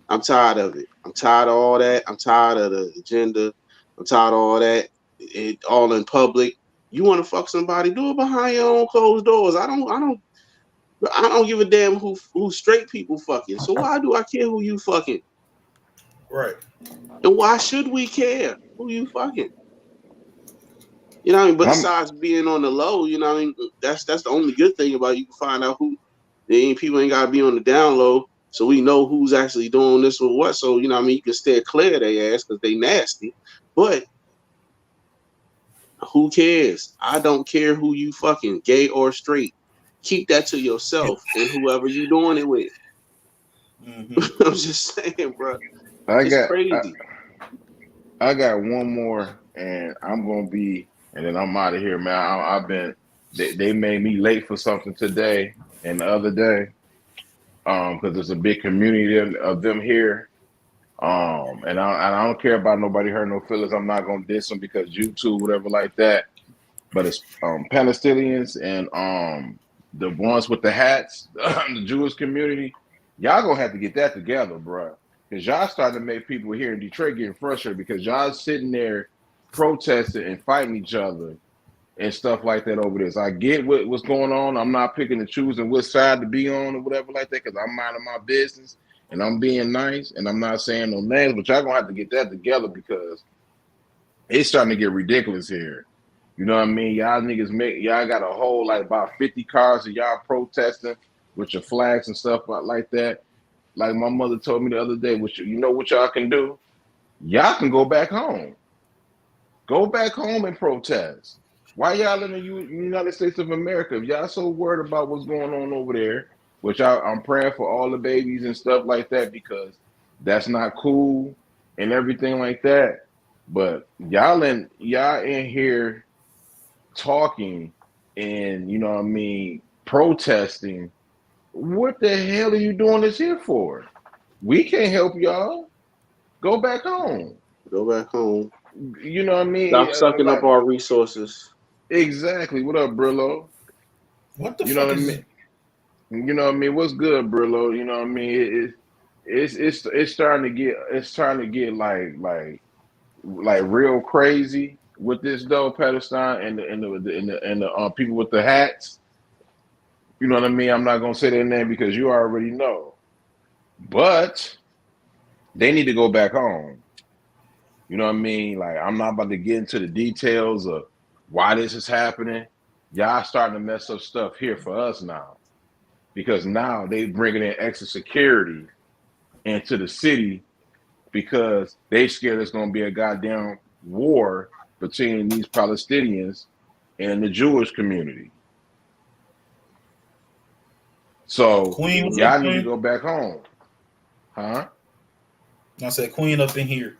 I'm tired of it. I'm tired of all that. I'm tired of the agenda. I'm tired of all that. It all in public. You want to fuck somebody? Do it behind your own closed doors. I don't give a damn who straight people fucking. So why do I care who you fucking? Right. And why should we care who you fucking? You know what I mean? But I'm besides being on the low, you know what I mean? That's the only good thing about it. You can find out who people ain't gotta be on the down low. So we know who's actually doing this or what. So, you know what I mean? You can steer clear of their ass because they nasty. But who cares? I don't care who you fucking, gay or straight. Keep that to yourself and whoever you doing it with. Mm-hmm. I'm just saying, bro. I It's got crazy. I got one more, and I'm gonna be, and then I'm out of here, man. I've been they made me late for something today and the other day, because there's a big community of them here. And I don't care about nobody hurting no feelings. I'm not gonna diss them because YouTube, whatever like that. But it's Palestinians and the ones with the hats, the Jewish community. Y'all gonna have to get that together, bro. Because y'all starting to make people here in Detroit getting frustrated because y'all sitting there protesting and fighting each other and stuff like that over this. I get what's going on. I'm not picking and choosing which side to be on or whatever like that because I'm minding my business and I'm being nice and I'm not saying no names, but y'all gonna have to get that together because it's starting to get ridiculous here. You know what I mean? Y'all got a whole like about 50 cars of y'all protesting with your flags and stuff like that. Like my mother told me the other day, which you know what y'all can do? Y'all can go back home. Go back home and protest. Why y'all in the United States of America? If y'all so worried about what's going on over there, which I'm praying for all the babies and stuff like that because that's not cool and everything like that. But y'all in here talking and you know what I mean protesting. What the hell are you doing this here for? We can't help y'all. Go back home. Go back home. You know what I mean? Stop sucking up Like our resources. exactly. What up, Brillo? What the You know fuck what I is? mean? You know what I mean? What's good, Brillo? You know what I mean? It's starting to get like real crazy with this though, Palestine and the people with the hats. You know what I mean? I'm not gonna say their name because you already know. But they need to go back home. You know what I mean? Like I'm not about to get into the details of why this is happening. Y'all starting to mess up stuff here for us now because now they bringing in extra security into the city because they scared there's gonna be a goddamn war between these Palestinians and the Jewish community. So Queen, what's up, y'all need to Queen? go back home, huh? I said Queen up in here.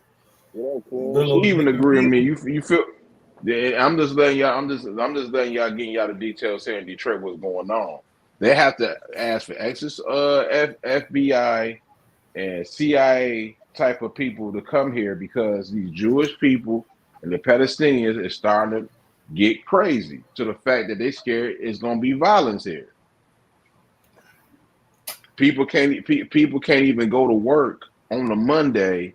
Yeah, cool. Brillo She even looking agree with real. me. You feel? Yeah, I'm just letting y'all. I'm just letting y'all getting y'all the details here in Detroit. What's going on? They have to ask for extra FBI and CIA type of people to come here because these Jewish people and the Palestinians is starting to get crazy to the fact that they scared it's going to be violence here. People can't even go to work on a Monday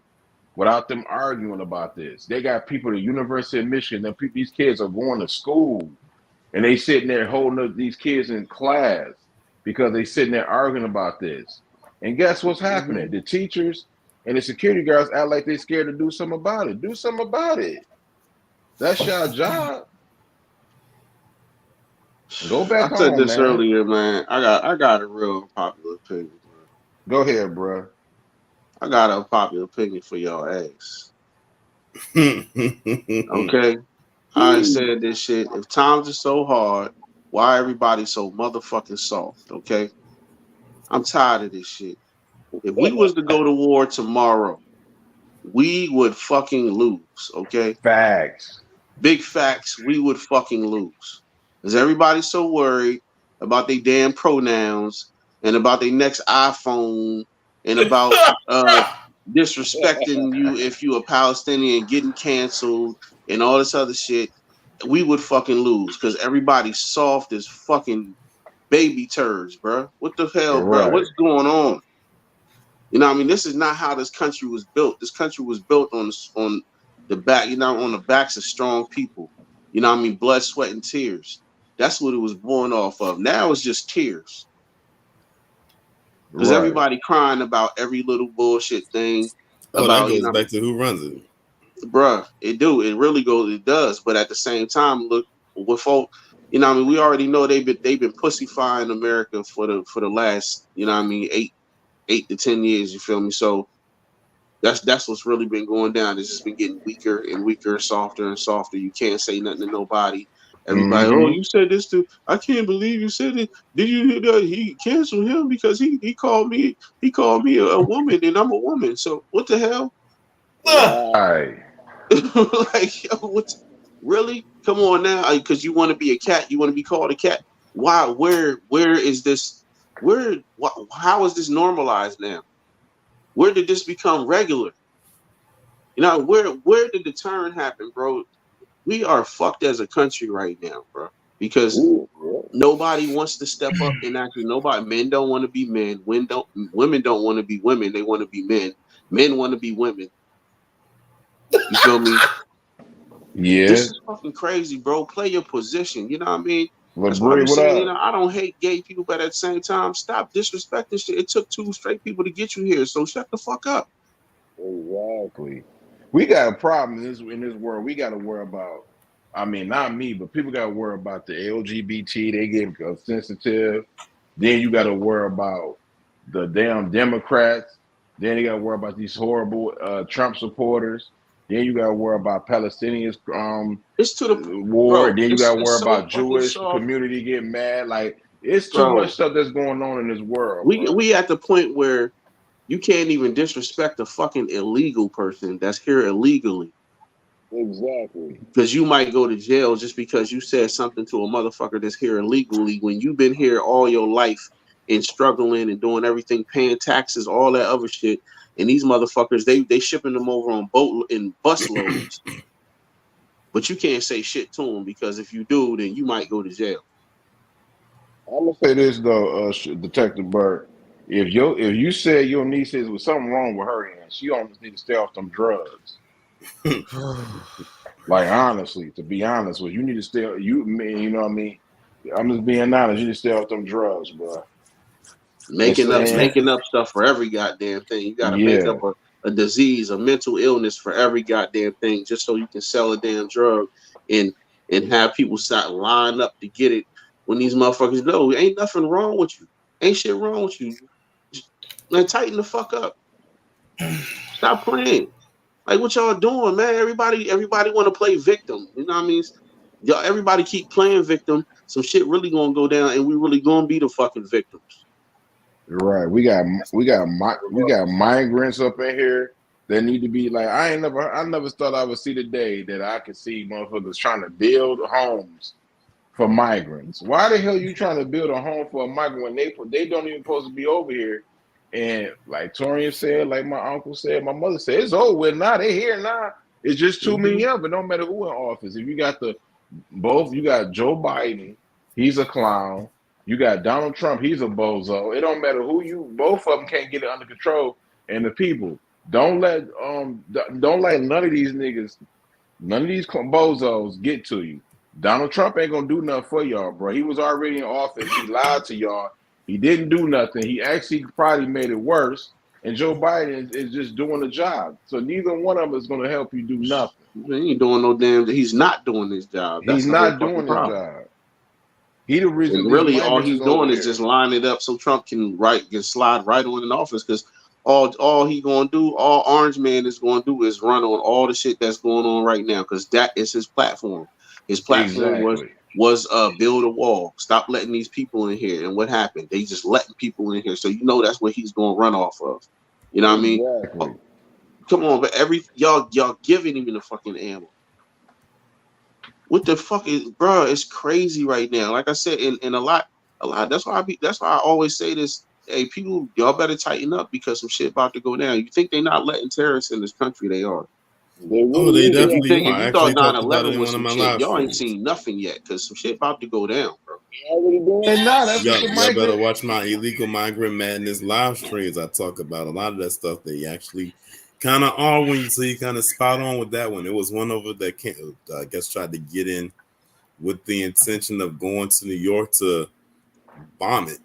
without them arguing about this. They got people at the University of Michigan. These kids are going to school, and they sitting there holding up these kids in class because they sitting there arguing about this. And guess what's happening? The teachers and the security guards act like they're scared to do something about it. Do something about it. That's your job. Go back I said home, this man. earlier, man. I got a real popular opinion, bro. Go ahead, bro. I got a popular opinion for y'all ass. Okay? I ain't said this shit. If times are so hard, why everybody so motherfucking soft? Okay? I'm tired of this shit. If we was to go to war tomorrow, we would fucking lose. Okay? Facts. Big facts, we would fucking lose. Because everybody's so worried about their damn pronouns and about their next iPhone and about disrespecting you if you a Palestinian getting canceled and all this other shit. We would fucking lose because everybody's soft as fucking baby turds, bro. What the hell, bro? Right. What's going on? You know what I mean? This is not how this country was built. This country was built on the back, on the backs of strong people. You know what I mean? Blood, sweat, and tears. That's what it was born off of. Now it's just tears. Because everybody crying about every little bullshit thing. That goes back to who runs it. Bruh, it does. But at the same time, look, with folk, we already know they've been pussyfying America for the last, 8 to 10 years, you feel me? So that's what's really been going down. It's just been getting weaker and weaker, softer and softer. You can't say nothing to nobody. Everybody, oh, you said this to, I can't believe you said it. Did you hear that? He canceled him because he called me a woman and I'm a woman. So what the hell? Right. Like, yo, really? Come on now, because you want to be a cat, you want to be called a cat. Why? Where is this? How is this normalized now? Where did this become regular? Where did the turn happen, bro? We are fucked as a country right now, bro, because nobody wants to step up and actually men don't want to be men. Women don't want to be women. They want to be men. Men want to be women. You feel me? Yeah. This is fucking crazy, bro. Play your position. You know what I mean? That's what I'm saying. I don't hate gay people, but at the same time, stop disrespecting shit. It took 2 straight people to get you here, so shut the fuck up. Exactly. We got a problem in this world. We got to worry about. I mean, not me, but people got to worry about the LGBT. They get sensitive. Then you got to worry about the damn Democrats. Then you got to worry about these horrible Trump supporters. Then you got to worry about Palestinians it's to the war. Bro, then you got to worry about Jewish soft. Community getting mad. Like, it's too much stuff that's going on in this world. We at the point where you can't even disrespect a fucking illegal person that's here illegally. Exactly. Because you might go to jail just because you said something to a motherfucker that's here illegally when you've been here all your life and struggling and doing everything, paying taxes, all that other shit. And these motherfuckers, they shipping them over on boat and bus loads. But you can't say shit to them because if you do, then you might go to jail. I'm gonna say this though, Detective Bird. If you say your niece is with something wrong with her hand, she almost need to stay off them drugs. Like, honestly, to be honest with you, need to stay. You know what I mean? I'm just being honest. You need to stay off them drugs, bro. Making up stuff for every goddamn thing. You gotta make up a disease, a mental illness for every goddamn thing, just so you can sell a damn drug and have people start line up to get it. When these motherfuckers know ain't nothing wrong with you, ain't shit wrong with you. Man, tighten the fuck up. Stop playing. Like, what y'all doing, man? Everybody want to play victim. You know what I mean? Y'all, everybody keep playing victim. Some shit really gonna go down, and we really gonna be the fucking victims. Right. We got migrants up in here that need to be like. I never thought I would see the day that I could see motherfuckers trying to build homes for migrants. Why the hell you trying to build a home for a migrant when they don't even supposed to be over here? And like Torian said, like my uncle said, my mother said, it's over with now. They here now. It's just too many of them. No matter who in office. If you got you got Joe Biden, he's a clown. You got Donald Trump, he's a bozo. It don't matter who both of them can't get it under control. And the people, Don't let none of these niggas, none of these bozos get to you. Donald Trump ain't gonna do nothing for y'all, bro. He was already in office. He lied to y'all. He didn't do nothing. He actually probably made it worse. And Joe Biden is just doing the job. So neither one of them is gonna help you do nothing. He ain't doing no damn. He's not doing his job. That's He's the whole not fucking doing his problem. job. He the reason And these really, all migrants he's is over doing is here. just lining it up so Trump can slide right on in office. Because all he gonna do, all Orange Man is gonna do is run on all the shit that's going on right now. Because that is his platform. His platform Exactly. was build a wall, stop letting these people in here. And what happened? They just letting people in here. So you know that's what he's gonna run off of. You know what I mean? Exactly. Come on, but y'all giving him the fucking ammo. What the fuck is, bro? It's crazy right now. Like I said, in a lot. That's why I always say this. Hey, people, y'all better tighten up because some shit about to go down. You think they're not letting terrorists in this country? They are. They Oh, really they is. definitely If are. I you thought actually talked about 9/11 it in was one of some my shit, live y'all ain't streams. seen nothing yet because some shit about to go down, bro. Already doing it now. That's what the Y'all better migrant. watch my illegal migrant madness live streams. I talk about a lot of that stuff. They actually kind of are when you see kind of spot on with that one. It was one over that I guess tried to get in with the intention of going to New York to bomb it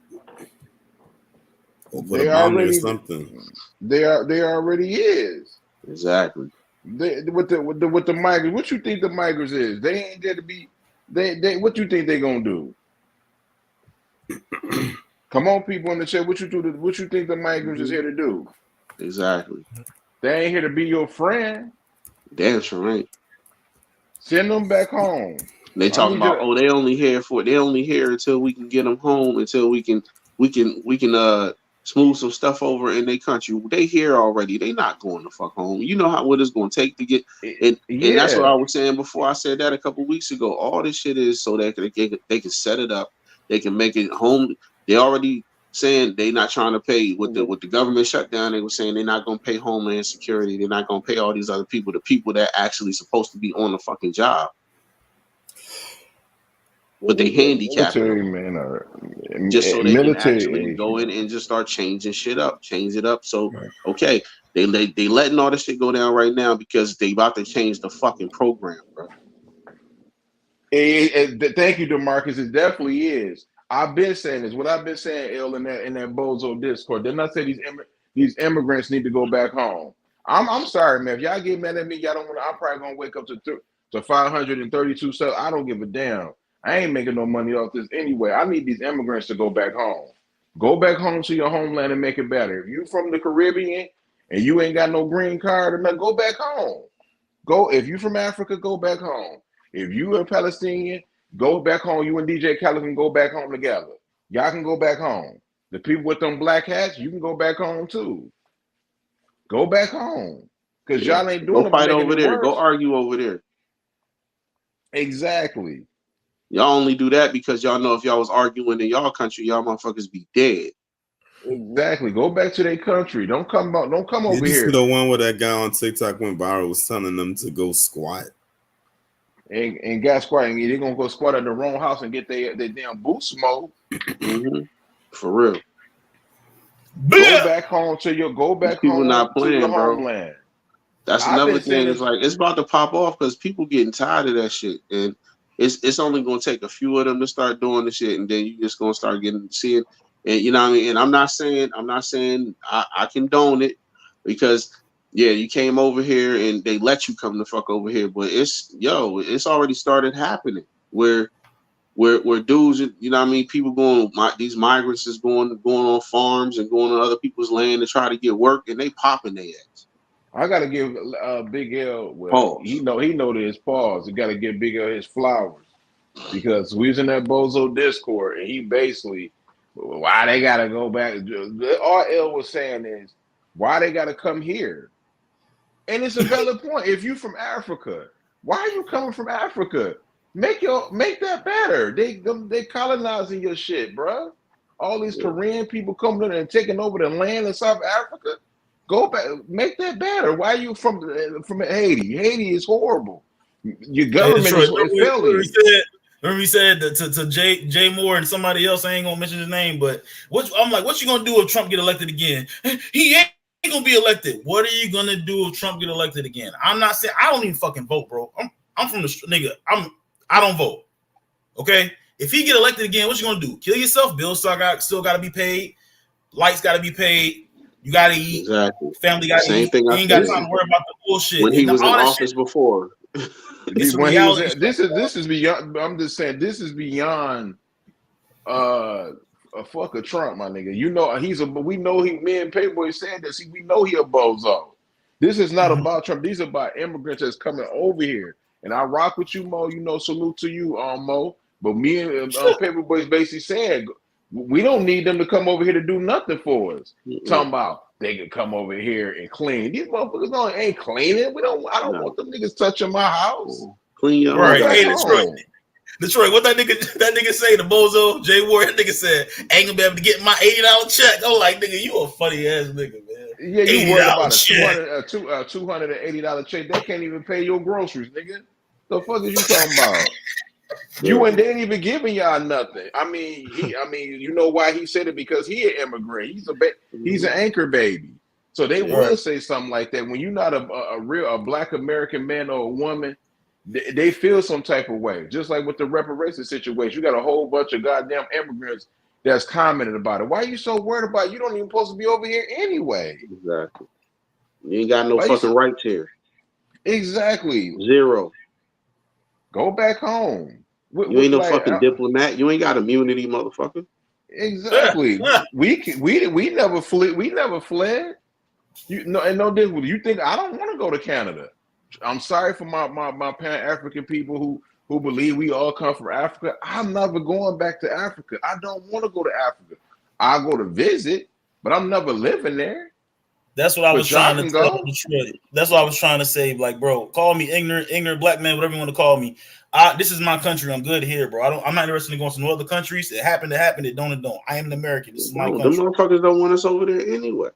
or put a They bomb there or already. something. They already is. Exactly. With the migrants. What you think the migrants is? They ain't there to be. They. What you think they gonna do? Come on, people in the chat. What you do? What you think the migrants is here to do? Exactly. They ain't here to be your friend. Damn sure ain't. Send them back home. They I talking need you about, to. oh, they only here until we can get them home, until we can smooth some stuff over in their country. They here already. They not going to fuck home. You know what it's going to take to get, and that's what Yeah. I was saying before. I said that a couple weeks ago. All this shit is so that they can set it up. They can make it home. They already saying they not trying to pay with the government shutdown. They were saying they're not going to pay Homeland Security. They're not going to pay all these other people, the people that actually supposed to be on the fucking job. But they handicapping Military them men are just so they can military actually age go in men. and just start changing shit up, change it up. So okay, they letting all this shit go down right now because they about to change the fucking program, bro. Thank you, DeMarcus. It definitely is. I've been saying this. What I've been saying, Il, in that bozo Discord. They're not saying these immigrants need to go back home. I'm sorry, man. If y'all get mad at me, y'all don't want. I'm probably gonna wake up to 532 cells. I don't give a damn. I ain't making no money off this anyway. I need these immigrants to go back home. Go back home to your homeland and make it better. If you from the Caribbean and you ain't got no green card, go back home. Go if you from Africa, go back home. If you a Palestinian, go back home. You and DJ Khaled can go back home together. Y'all can go back home. The people with them black hats, you can go back home too. Go back home. Because Yeah. y'all ain't doing Go it but fight making over it there. Go worse. argue over there. Exactly. Y'all only do that because y'all know if y'all was arguing in y'all country, y'all motherfuckers be dead. Exactly. Go back to their country. Don't come Did over you see here. the one where that guy on TikTok went viral was telling them to go squat? And got squatting. They're gonna go squat at the wrong house and get their damn boots smoked. For real. Go back home to your These people not playing, bro. homeland. That's I've another been saying thing. It's this. like it's about to pop off because people getting tired of that shit, and it's only gonna take a few of them to start doing the shit, and then you just gonna start seeing, and you know what I mean. And I'm not saying I condone it because yeah, you came over here and they let you come the fuck over here, but it's already started happening where dudes, you know what I mean, people these migrants is going on farms and going on other people's land to try to get work, and they popping their ass. I gotta give Big L. Well, he Pause. know that his pause. You gotta give Big L his flowers because we was in that bozo Discord and he basically why they gotta go back. All L was saying is why they gotta come here, and it's a valid point. If you from Africa, why are you coming from Africa? Make that better. They colonizing your shit, bro. All these Korean people coming in and taking over the land in South Africa. Go back, make that better. Why are you from Haiti? Haiti is horrible. Your Hey, government Detroit, is failing you. remember he said to Jay Moore and somebody else, I ain't gonna mention his name, but I'm like, what you gonna do if Trump get elected again? He ain't gonna be elected. What are you gonna do if Trump get elected again? I'm not saying I don't even fucking vote, bro. I'm from the nigga. I don't vote. Okay, if he get elected again, what you gonna do? Kill yourself? Bills still got to be paid. Lights got to be paid. You got to eat. Exactly. Family got to Same eat. thing You I ain't got said time to worry about the bullshit. when he and was in all that office shit, before. It's when he was reality. this is beyond. I'm just saying this is beyond. A fuck a Trump, my nigga. You know we know me and Payboy said this. We know he a bozo. This is not about Trump. These are about immigrants that's coming over here. And I rock with you, Mo. You know, salute to you, Mo. But me and Paperboy's basically saying we don't need them to come over here to do nothing for us. Talking about they can come over here and clean. These motherfuckers ain't cleaning. I don't want them niggas touching my house. Clean your right. own. Hey, Detroit, what that nigga say? The bozo Jay Ward, that nigga said, ain't gonna be able to get my $80 check. I'm like, nigga, you a funny ass nigga, man. Yeah, you worried about check. $280 check. They can't even pay your groceries, nigga. The fuck is you talking about? They ain't even giving y'all nothing. I mean, you know why he said it? Because he an immigrant. He's an anchor baby. So they will say something like that. When you're not a black American man or a woman, they feel some type of way. Just like with the reparations situation, you got a whole bunch of goddamn immigrants that's commented about it. Why are you so worried about it? You don't even supposed to be over here anyway. Exactly. You ain't got no fucking rights here. Exactly. Zero. Go back home. You ain't no fucking diplomat. You ain't got immunity, motherfucker. Exactly. we never fled. We never fled. You think I don't want to go to Canada? I'm sorry for my Pan-African people who believe we all come from Africa. I'm never going back to Africa. I don't want to go to Africa. I go to visit, but I'm never living there. That's what I was trying to tell Detroit. That's what I was trying to say. Like, bro, call me ignorant black man, whatever you want to call me. This is my country. I'm good here, bro. I'm not interested in going to no other countries. It happened to happen. It don't. I am an American. This is my country. The motherfuckers don't want us over there anyway.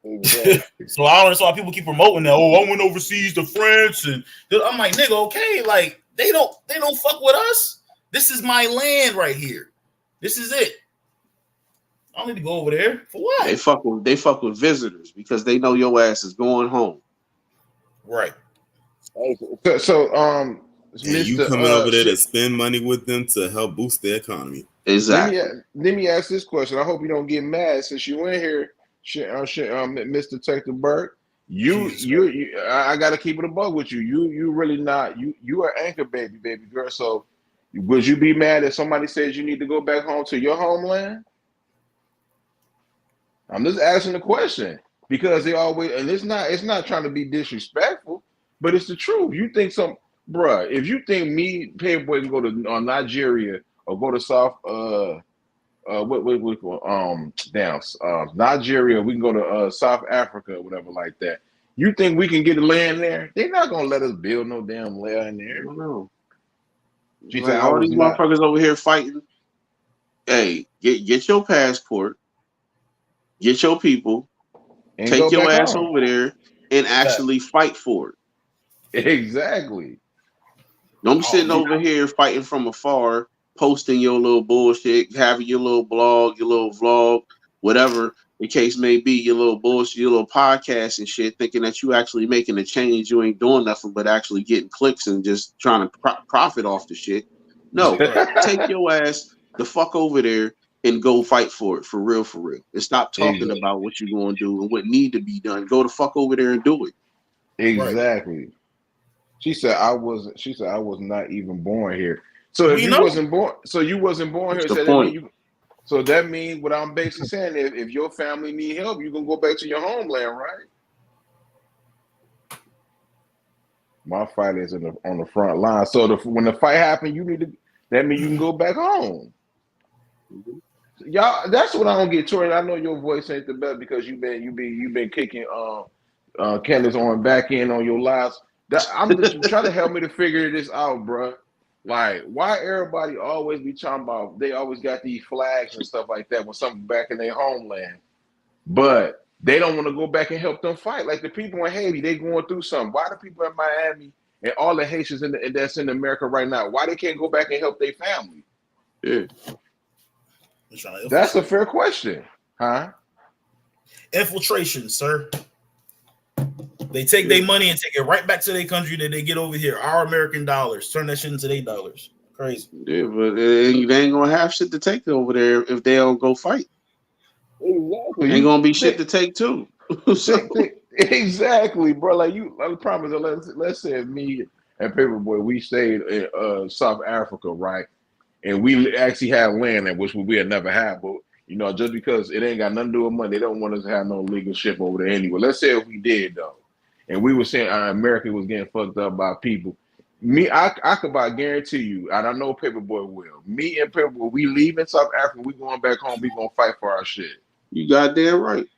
Exactly. So I don't understand why people keep promoting that. Oh, I went overseas to France, and I'm like, nigga, okay, like they don't fuck with us. This is my land right here. This is it. I don't need to go over there for what? They fuck with visitors because they know your ass is going home. Right. So you coming over there to spend money with them to help boost the economy. Exactly. Let me ask this question. I hope you don't get mad since you in here, Mr. Detective Burke. I gotta keep it a bug with you. You really not you are anchor baby girl. So would you be mad if somebody says you need to go back home to your homeland? I'm just asking the question because they always, and it's not trying to be disrespectful, but it's the truth. You think if you think me, Payboy, can go to Nigeria or go to South, Nigeria, we can go to South Africa or whatever like that. You think we can get a land there? They're not gonna let us build no damn land there. I don't know. She said, all these motherfuckers over here fighting. Hey, get your passport. Get your people, take your ass over there, and actually fight for it. Exactly. Don't be sitting over here fighting from afar, posting your little bullshit, having your little blog, your little vlog, whatever the case may be, your little bullshit, your little podcast and shit, thinking that you actually making a change. You ain't doing nothing but actually getting clicks and just trying to profit off the shit. No, take your ass the fuck over there and go fight for it, for real. And stop talking about what you're going to do and what need to be done. Go the fuck over there and do it. Exactly. Right. She said I was not even born here. So if you wasn't born here, so that means what I'm basically saying is if your family need help, you can go back to your homeland, right? My fight is on the front line. So when the fight happens, that means you can go back home. Y'all, that's what I don't get, Tori. I know your voice ain't the best because you've been kicking Candace on back end on your lives. I'm just trying to help me to figure this out, bro. Like, why everybody always be talking about they always got these flags and stuff like that when something back in their homeland, but they don't want to go back and help them fight. Like the people in Haiti, they going through something. Why the people in Miami and all the Haitians that's in America right now, why they can't go back and help their family? Yeah. That's a fair question, huh? Infiltration, sir. They take their money and take it right back to their country that they get over here. Our American dollars. Turn that shit into their dollars. Crazy. Yeah, but they ain't gonna have shit to take over there if they don't go fight. Exactly. Ain't gonna be shit to take too. Exactly, bro. Like I promise. Let's say me and Paperboy, we stayed in South Africa, right? And we actually have land in which we had never had, but just because it ain't got nothing to do with money, they don't want us to have no legal ship over there anyway. Let's say if we did though, and we were saying America was getting fucked up by people. I could about guarantee you, and I know Paperboy will. Me and Paperboy, we leaving South Africa, we going back home, we gonna fight for our shit. You goddamn right.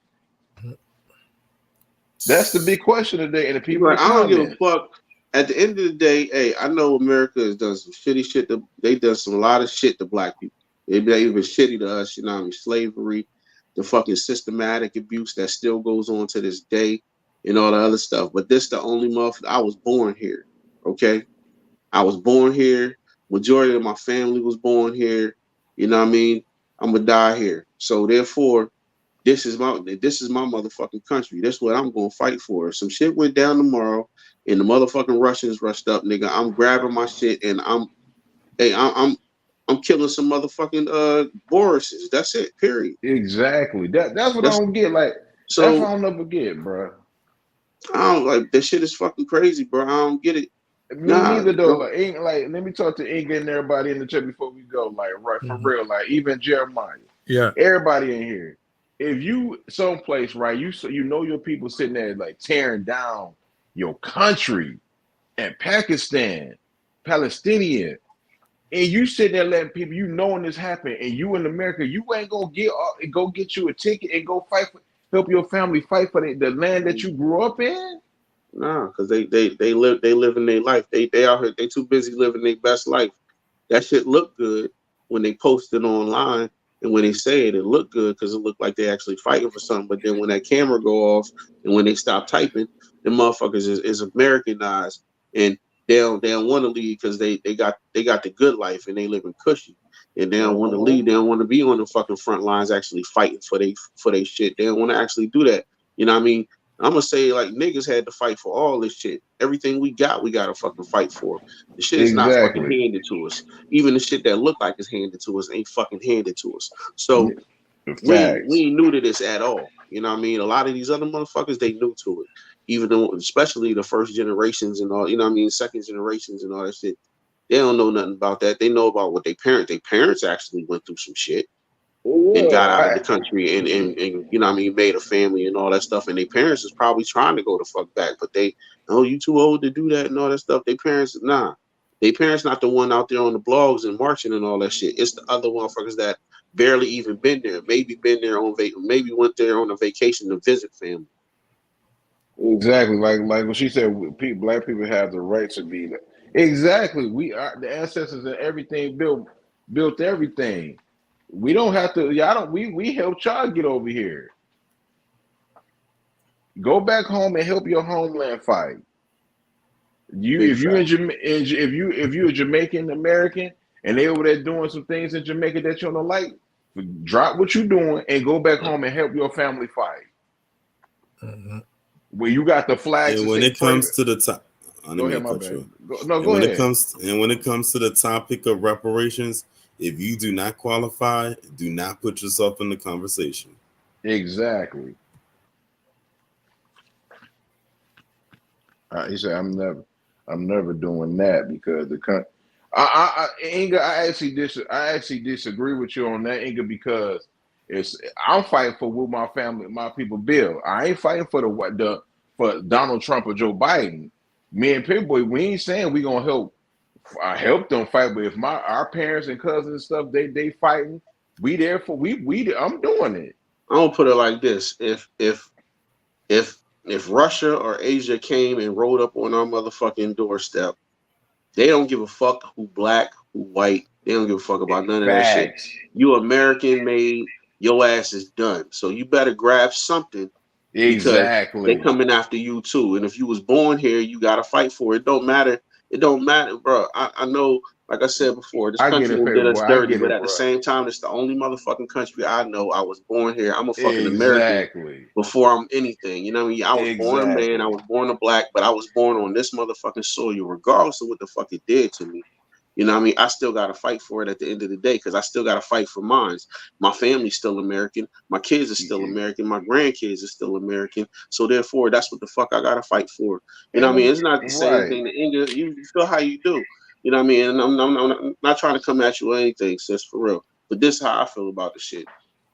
That's the big question today, and the people. Right, I don't give a fuck. At the end of the day, hey, I know America has done some shitty shit. They done a lot of shit to black people. They been shitty to us, slavery, the fucking systematic abuse that still goes on to this day, and all the other stuff. But this the only motherfucker. I was born here, okay? I was born here. Majority of my family was born here. You know what I mean? I'm gonna die here. So therefore, this is my motherfucking country. That's what I'm gonna fight for. If some shit went down tomorrow and the motherfucking Russians rushed up, nigga, I'm grabbing my shit and I'm killing some motherfucking Borises. That's it. Period. Exactly. That's what I don't get. Like, so that's what I'll never get, bro. I don't like that shit. Is fucking crazy, bro. I don't get it. Me neither though. Like, let me talk to Inga and everybody in the chat before we go. Like, right, for real. Like, even Jeremiah. Yeah. Everybody in here. If you someplace, right, you know your people sitting there like tearing down your country and Pakistan, Palestinian, and you sitting there letting people, knowing this happen, and you in America, you ain't gonna get you a ticket and go fight help your family fight for the land that you grew up in. Nah, because they living their life. They out here. They too busy living their best life. That shit look good when they post it online. And when they say it looked good because it looked like they actually fighting for something. But then when that camera go off and when they stop typing, the motherfuckers is Americanized and they don't want to leave because they got the good life and they live in cushy. And they don't want to leave. They don't want to be on the fucking front lines actually fighting for they shit. They don't want to actually do that. You know what I mean? I'm gonna say like niggas had to fight for all this shit. Everything we gotta fucking fight for. The shit is not fucking handed to us. Even the shit that look like it's handed to us ain't fucking handed to us. So we ain't new to this at all. You know what I mean? A lot of these other motherfuckers, they new to it. Even though, especially the first generations and all, you know what I mean, second generations and all that shit. They don't know nothing about that. They know about what their parents actually went through some shit. And got out of the country and you know what I mean, made a family and all that stuff. And their parents is probably trying to go the fuck back, but you too old to do that and all that stuff. Their parents, nah. Their parents not the one out there on the blogs and marching and all that shit. It's the other motherfuckers that barely even been there. Maybe been there maybe went there on a vacation to visit family. Exactly. Like when she said black people have the right to be there. Exactly. We are the ancestors and everything built everything. We don't have to. We helped y'all get over here. Go back home and help your homeland fight. If you're a Jamaican American and they over there doing some things in Jamaica that you don't like, drop what you're doing and go back home and help your family fight. Mm-hmm. Where you got the flags. And when it comes to the top, go ahead, my bad. Go ahead. When it comes to the topic of reparations. If you do not qualify, do not put yourself in the conversation. Exactly. He said, "I'm never doing that because the country." Inga, I actually disagree with you on that, Inga, because I'm fighting for what my family, my people build. I ain't fighting for for Donald Trump or Joe Biden. Me and Pitboy, we ain't saying we gonna help. I help them fight, but if our parents and cousins and stuff, they fighting, we there for I'm doing it. I'm gonna put it like this: if Russia or Asia came and rolled up on our motherfucking doorstep, they don't give a fuck who black, who white. They don't give a fuck about none of that shit. You American made, your ass is done. So you better grab something. Exactly. They coming after you too. And if you was born here, you gotta fight for it. It don't matter It don't matter, bro. I know, like I said before, this I get country it, did paper us boy. I dirty, get but it, at the bro. same time, it's the only motherfucking country I know. I was born here. I'm a fucking American Exactly. before I'm anything. You know what I mean? I was born a man. I Exactly. was born a black, but I was born on this motherfucking soil, regardless of what the fuck it did to me. You know what I mean? I still got to fight for it at the end of the day because I still got to fight for mine. My family's still American. My kids are still American. My grandkids are still American. So therefore, that's what the fuck I got to fight for. You know what I mean? It's not the same Right. thing. You feel how you do. You know what I mean? And I'm not trying to come at you or anything, sis, for real. But this is how I feel about the shit.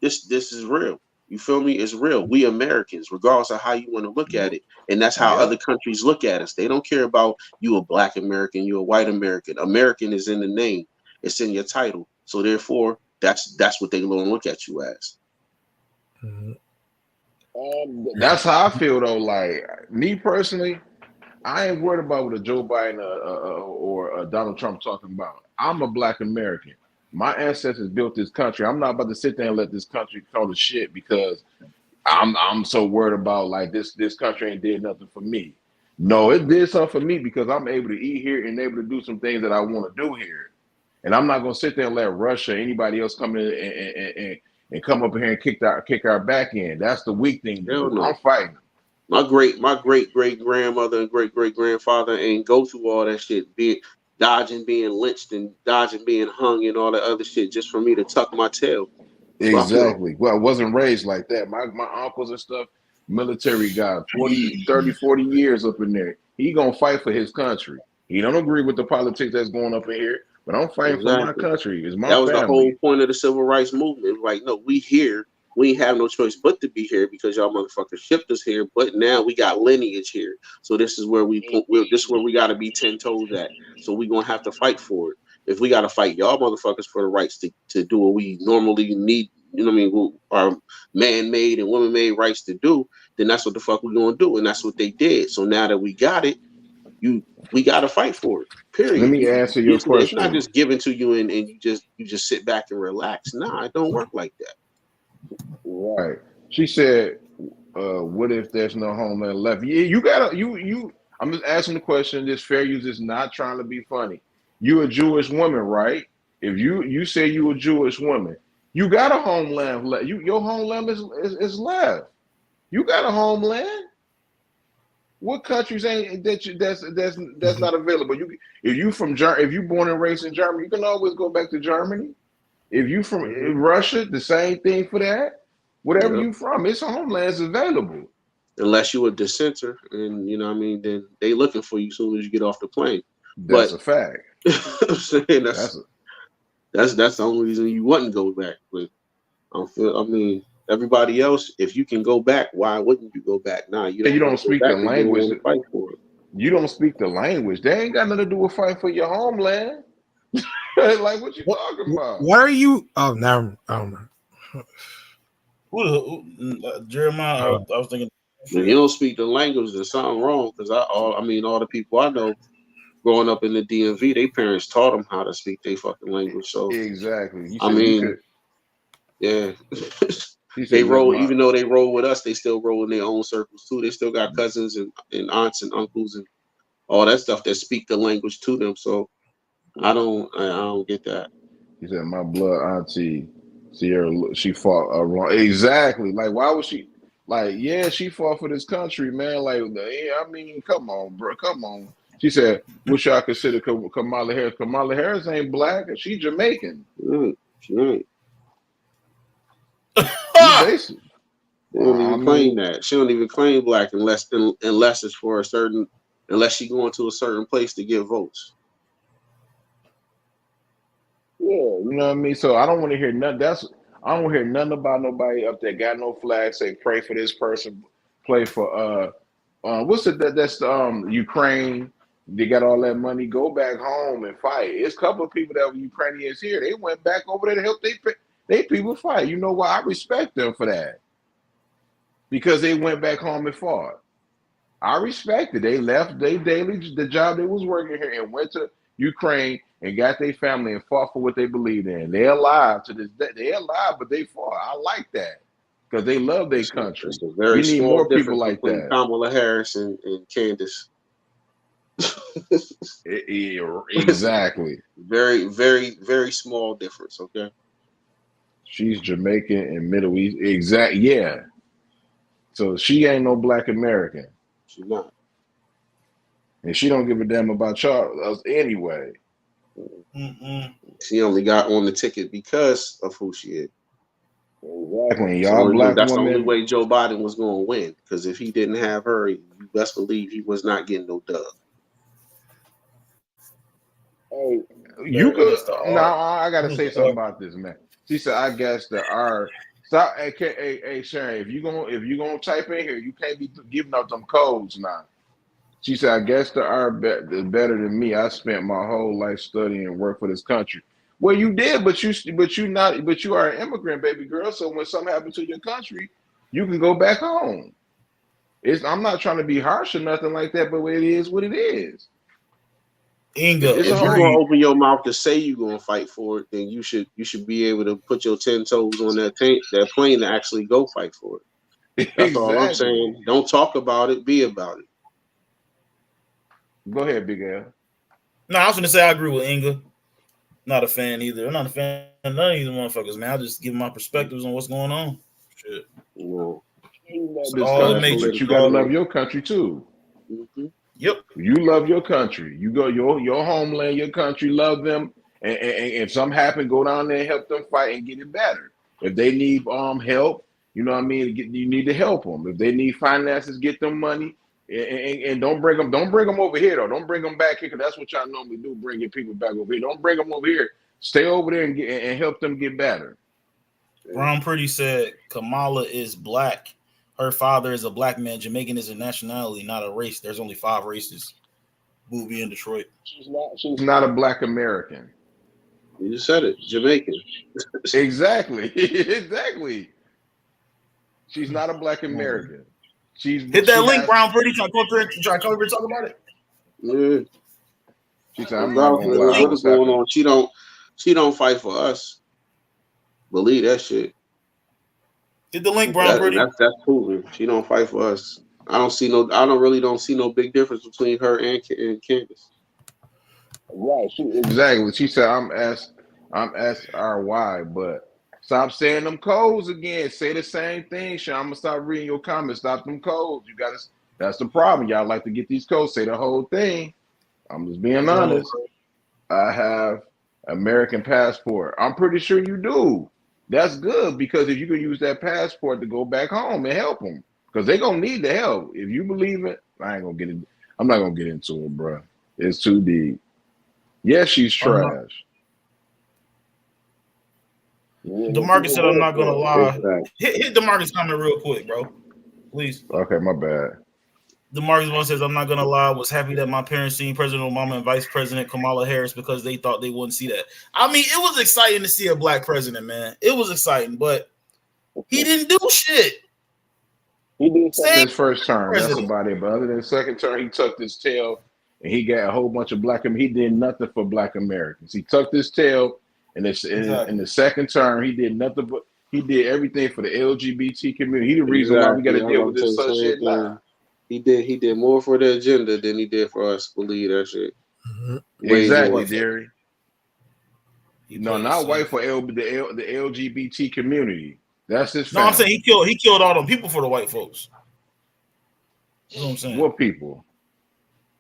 This is real. You feel me? It's real. We Americans, regardless of how you want to look at it. And that's how other Yep. countries look at us. They don't care about you a black American, you a white American. American is in the name. It's in your title. So therefore, that's what they gonna look at you as. Mhm. That's how I feel though. Like me personally, I ain't worried about what a Joe Biden or Donald Trump talking about. I'm a black American. My ancestors built this country. I'm not about to sit there and let this country call the shit because I'm so worried about like this country ain't did nothing for me. No, it did something for me because I'm able to eat here and able to do some things that I want to do here. And I'm not gonna sit there and let Russia, anybody else come in and come up here and kick our back in. That's the weak thing to Hell do. no. I'm fighting. My great grandmother and great grandfather ain't go through all that shit, dodging being lynched and dodging being hung and all that other shit just for me to tuck my tail. Fuck no. Exactly. Well, I wasn't raised like that. My uncles and stuff, military guy, 40, 30, 40 years up in there. He gonna fight for his country. He don't agree with the politics that's going up in here, but I'm fighting for my Exactly. country. It's my That was the whole family. point of the civil rights movement. Like, no, we here. We ain't have no choice but to be here because y'all motherfuckers shipped us here. But now we got lineage here, so this is where this is where we got to be 10 toes at. So we gonna have to fight for it. If we got to fight y'all motherfuckers for the rights to do what we normally need, you know what I mean, our man-made and woman-made rights to do, then that's what the fuck we gonna do, and that's what they did. So now that we got it, we got to fight for it. Let Period. me answer your It's not question. just given to you and you just sit back and relax. Nah, it don't work like that. Right. She said, what if there's no homeland left? Yeah, you gotta you I'm just asking the question. This fair use is not trying to be funny. You a Jewish woman, right? If you say you a Jewish woman, you got a homeland left. Your homeland is left. You got a homeland. What countries ain't that's Mhm. not available? If you born and raised in Germany, you can always go back to Germany. If you from Mhm. Russia, the same thing for that. Whatever Yeah. you from, its homeland is available. Unless you a dissenter, and you know what I mean, then they looking for you as soon as you get off the plane. That's But a fact. I'm saying That's a, that's the only reason you wouldn't go back. But I mean, everybody else, if you can go back, why wouldn't you go back? Nah, you you don't want don't to go speak the back because you don't language. want to fight for it. You don't speak the language. They ain't got nothing to do with fighting for your homeland. Like what you What talking about? what are you? Oh, never. Jeremiah? Uh, I was thinking. If you don't speak the language, there's something wrong. Because all the people I know growing up in the DMV, their parents taught them how to speak their fucking language. So Exactly. You I said you mean, could. yeah, He they said that's roll. my. Even though they roll with us, they still roll in their own circles too. They still got cousins and aunts and uncles and all that stuff that speak the language to them. So I don't get that. He said my blood auntie Sierra. She fought wrong. Exactly. Like why would she? Like yeah, she fought for this country, man. Like yeah, I mean, come on, bro, come on. She said, "What y'all consider Kamala Harris? Kamala Harris ain't black. She Jamaican. She ain't. She basic. She don't I even claim mean, that. She don't even claim black unless it's for a certain unless she going to a certain place to get votes. yeah, you know what I mean. So I don't want to hear nothing. I don't want to hear nothing about nobody up there got no flag. Say pray for this person. Play for what's it that's Ukraine. They got all that money. Go back home and fight. It's a couple of people that were Ukrainians here. They went back over there to help they people fight. You know why? I respect them for that because they went back home and fought. I respect it. They left the job they was working here and went to Ukraine and got their family and fought for what they believed in. They're alive to this day. They're alive, but they fought. I like that because they love their It's country. a We very need small more people difference like between that. Kamala Harris and Candace. Exactly. Very, very, very small difference. Okay. She's Jamaican and Middle East. Exact. Yeah. So she ain't no Black American, She's not. and she don't give a damn about y'all anyway. Mm-mm. She only got on the ticket because of who she is. Exactly. So Y'all Black that's the only women. way Joe Biden was going to win. Because if he didn't have her, you best believe he was not getting no dub. Hey, you But could. it's the Now art. I got to It's say the something art. about this, man. She said, "I guess there are." Stop. Hey, Sharon. If you gonna type in here, you can't be giving out them codes now. She said, "I guess there are better than me. I spent my whole life studying and work for this country." Well, you did, but you are an immigrant, baby girl. So when something happens to your country, you can go back home. I'm not trying to be harsh or nothing like that, but it is what it is. Inga, It's a If you're whole. going to agreed. open your mouth to say you're going to fight for it, then you should be able to put your 10 toes on that plane to actually go fight for it. That's all I'm Exactly. saying. Don't talk about it. Be about it. Go ahead, Big Al. No, I was gonna say I agree with Inga. Not a fan either. I'm not a fan of none of these motherfuckers, man. I just give my perspectives on what's going on. Shit. You know, You love It's this all it country, makes you. but you political gotta All, love shit. your country too. Mm-hmm. yep. You love your country. You go your homeland, your country, love them. And if something happen, go down there and help them fight and get it better. If they need help, you know what I mean. You need to help them. If they need finances, get them money. And don't bring them over here though. Don't bring them back here because that's what y'all normally do. Bring your people back over here. Don't bring them over here. Stay over there and help them get better. Brown Pretty said Kamala is black. Her father is a black man. Jamaican is a nationality, not a race. There's only 5 races. Movie in Detroit. She's not a Black American. You just said it. Jamaican. Exactly. Exactly. She's not a Black American. Hit She that link, has. Brown Pretty. Try to come up here and talk about it. Yeah. She said, "I'm not gonna Regardless Hit the lie. of link. what's What's going happening?" on, she don't fight for us. Believe that shit. Hit the link, Brown Pretty. That's proven. She don't fight for us. I don't see no big difference between her and Candace. Right. Exactly. She said, I'm SRY, but stop saying them codes again. Say the same thing, Sean. I'm gonna stop reading your comments. Stop them codes. You gotta. That's the problem. Y'all like to get these codes. Say the whole thing. I'm just being Yo, honest. I have American passport. I'm pretty sure you do. That's good because if you can use that passport to go back home and help them, because they're gonna need the help. If you believe it, I ain't gonna get it. I'm not gonna get into it, bro. It's too deep. Yes, she's I'm not. trash. Yeah, Demarcus said, I'm not going to Big lie. fact. Hit Demarcus comment real quick, bro. Please. okay, my bad. Demarcus one says, I'm not going to lie. Was happy that my parents seen President Obama and Vice President Kamala Harris because they thought they wouldn't see that. I mean, it was exciting to see a black president, man. It was exciting, but he didn't do shit. He did something Same his first term. That's president. about it. But other than the second term, he tucked his tail and he got a whole bunch of black. He did nothing for black Americans. He tucked his tail, and in Exactly. the second term, he did nothing but he did everything for the LGBT community. He the reason why we got Exactly. to I deal with was about to say this the such same shit now. thing. He did more for the agenda than he did for us. Believe that shit. Way Exactly, more. Derry. He No, played it not white safe. for the LGBT community. That's his No, I'm family. saying he killed all them people for the white folks. That's what I'm saying. What people?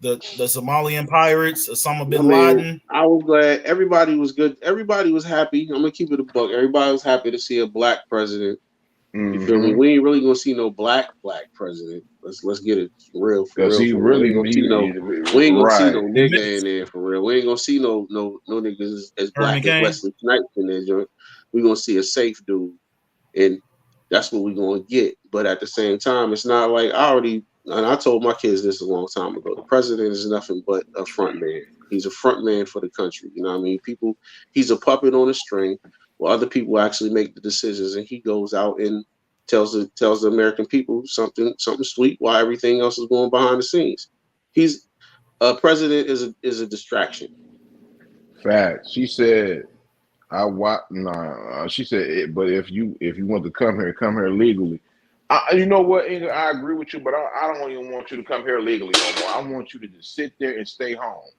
The Somalian pirates, Osama I bin mean, Laden. I was glad everybody was good. Everybody was happy. I'm gonna keep it a buck. Everybody was happy to see a black president. You feel me? Mm-hmm. We ain't really gonna see no black president. Let's get it real for Because real he for real. really We ain't gonna see no right. nigga in there for real. We ain't gonna see no niggas as Herman black as Cain. Wesley Snipes in there joint. We gonna see a safe dude, and that's what we gonna get. But at the same time, it's not like I told my kids this a long time ago. The president is nothing but a front man. He's a front man for the country. You know what I mean? He's a puppet on a string where other people actually make the decisions, and he goes out and tells the American people something sweet while everything else is going behind the scenes. He's a president is a distraction. Fact. She said, "I watch." Nah, she said, but if you want to come here legally." You know what, Ingrid, I agree with you, but I don't even want you to come here legally no more. I want you to just sit there and stay home.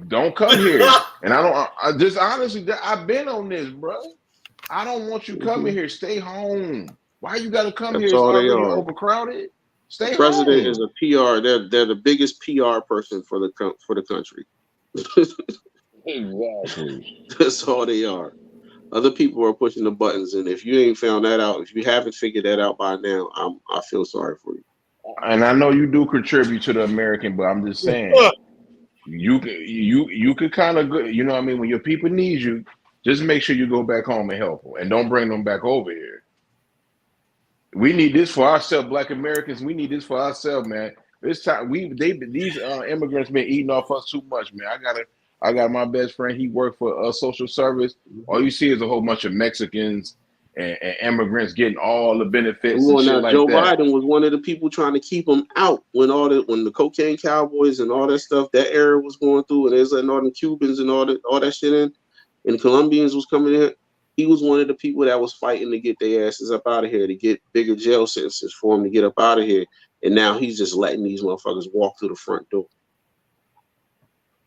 Don't come here. And I just honestly, I've been on this, bro. I don't want you coming here. Stay home. Why you got to come here? That's It's all they already are. overcrowded. The Stay president home. is a PR. They're the biggest PR person for the country. Exactly. That's all they are. Other people are pushing the buttons, and if you ain't found that out, if you haven't figured that out by now, I feel sorry for you. And I know you do contribute to the American, but I'm just saying you could kind of go. You know what I mean? When your people need you, just make sure you go back home and help them, and don't bring them back over here. We need this for ourselves, Black Americans. We need this for ourselves, man. This time these immigrants been eating off us too much, man. I got my best friend. He worked for social service. All you see is a whole bunch of Mexicans and immigrants getting all the benefits and shit Now, like Joe that. Biden was one of the people trying to keep them out when the cocaine cowboys and all that stuff, that era was going through, and there's letting all the Cubans and all that shit in, and Colombians was coming in. He was one of the people that was fighting to get their asses up out of here, to get bigger jail sentences for them to get up out of here. And now he's just letting these motherfuckers walk through the front door.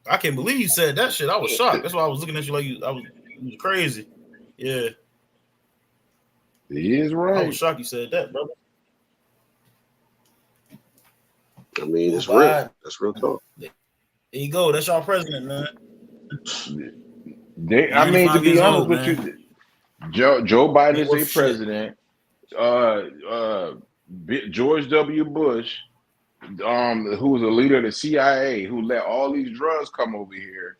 I can't believe you said that shit. I was shocked. That's why I was looking at you like you was crazy. Yeah. He is right. I was shocked you said that, brother. I mean, it's real. That's real talk. There you go. That's our president, man. I mean, to be honest with you, Joe Biden is a president. George W. Bush, who was a leader of the CIA, who let all these drugs come over here,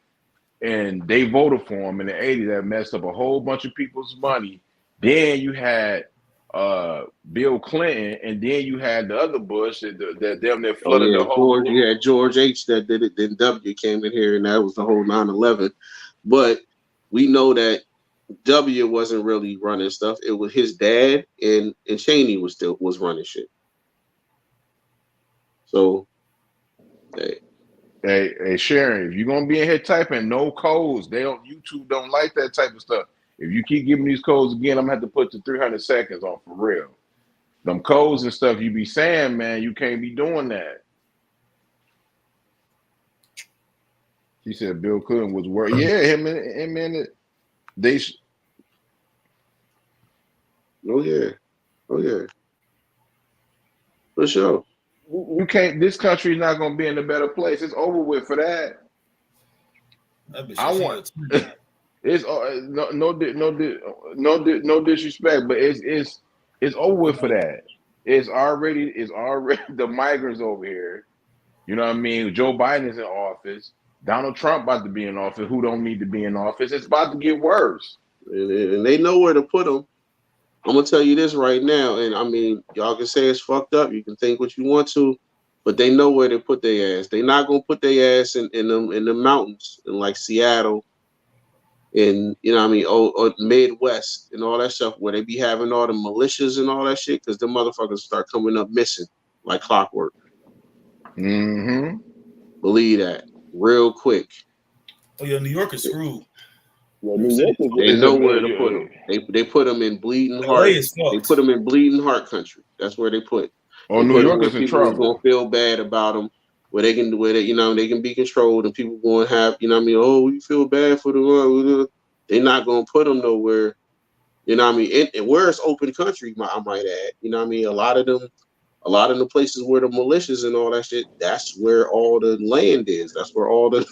and they voted for him in the 80s. That messed up a whole bunch of people's money. Then you had Bill Clinton, and then you had the other Bush that damn near flooded the whole. You had George H. that did it. Then W came in here, and that was the whole 9/11. But we know that W wasn't really running stuff. It was his dad, and Cheney was running shit. So, hey, Sharon, if you're gonna be in here typing no codes, YouTube don't like that type of stuff. If you keep giving these codes again, I'm gonna have to put the 300 seconds on for real. Them codes and stuff you be saying, man, you can't be doing that. He said Bill Clinton was worried. Yeah, him and they. Oh yeah, for sure. You can't. This country's not gonna be in a better place. It's over with for that. I want. It's no disrespect, but it's over with for that. It's already the migrants over here. You know what I mean? Joe Biden is in office. Donald Trump about to be in office. Who don't need to be in office? It's about to get worse. And they know where to put them. I'm gonna tell you this right now, and I mean, y'all can say it's fucked up. You can think what you want to, but they know where to put their ass. They're not gonna put their ass in the mountains in like Seattle, and you know what I mean, or Midwest and all that stuff where they be having all the militias and all that shit, because the motherfuckers start coming up missing like clockwork. Mm-hmm. Believe that real quick. Oh yeah, New York is screwed. They know where to put them. They put them in bleeding heart. They put them in bleeding heart country. That's where they put. Oh, New York is in trouble. People gonna feel bad about them, where they can they can be controlled, and people going to have oh, you feel bad for them. They're not gonna put them nowhere. You know what I mean? And where it's open country, I might add. You know what I mean? A lot of the places where the militias and all that shit, that's where all the land is. That's where all the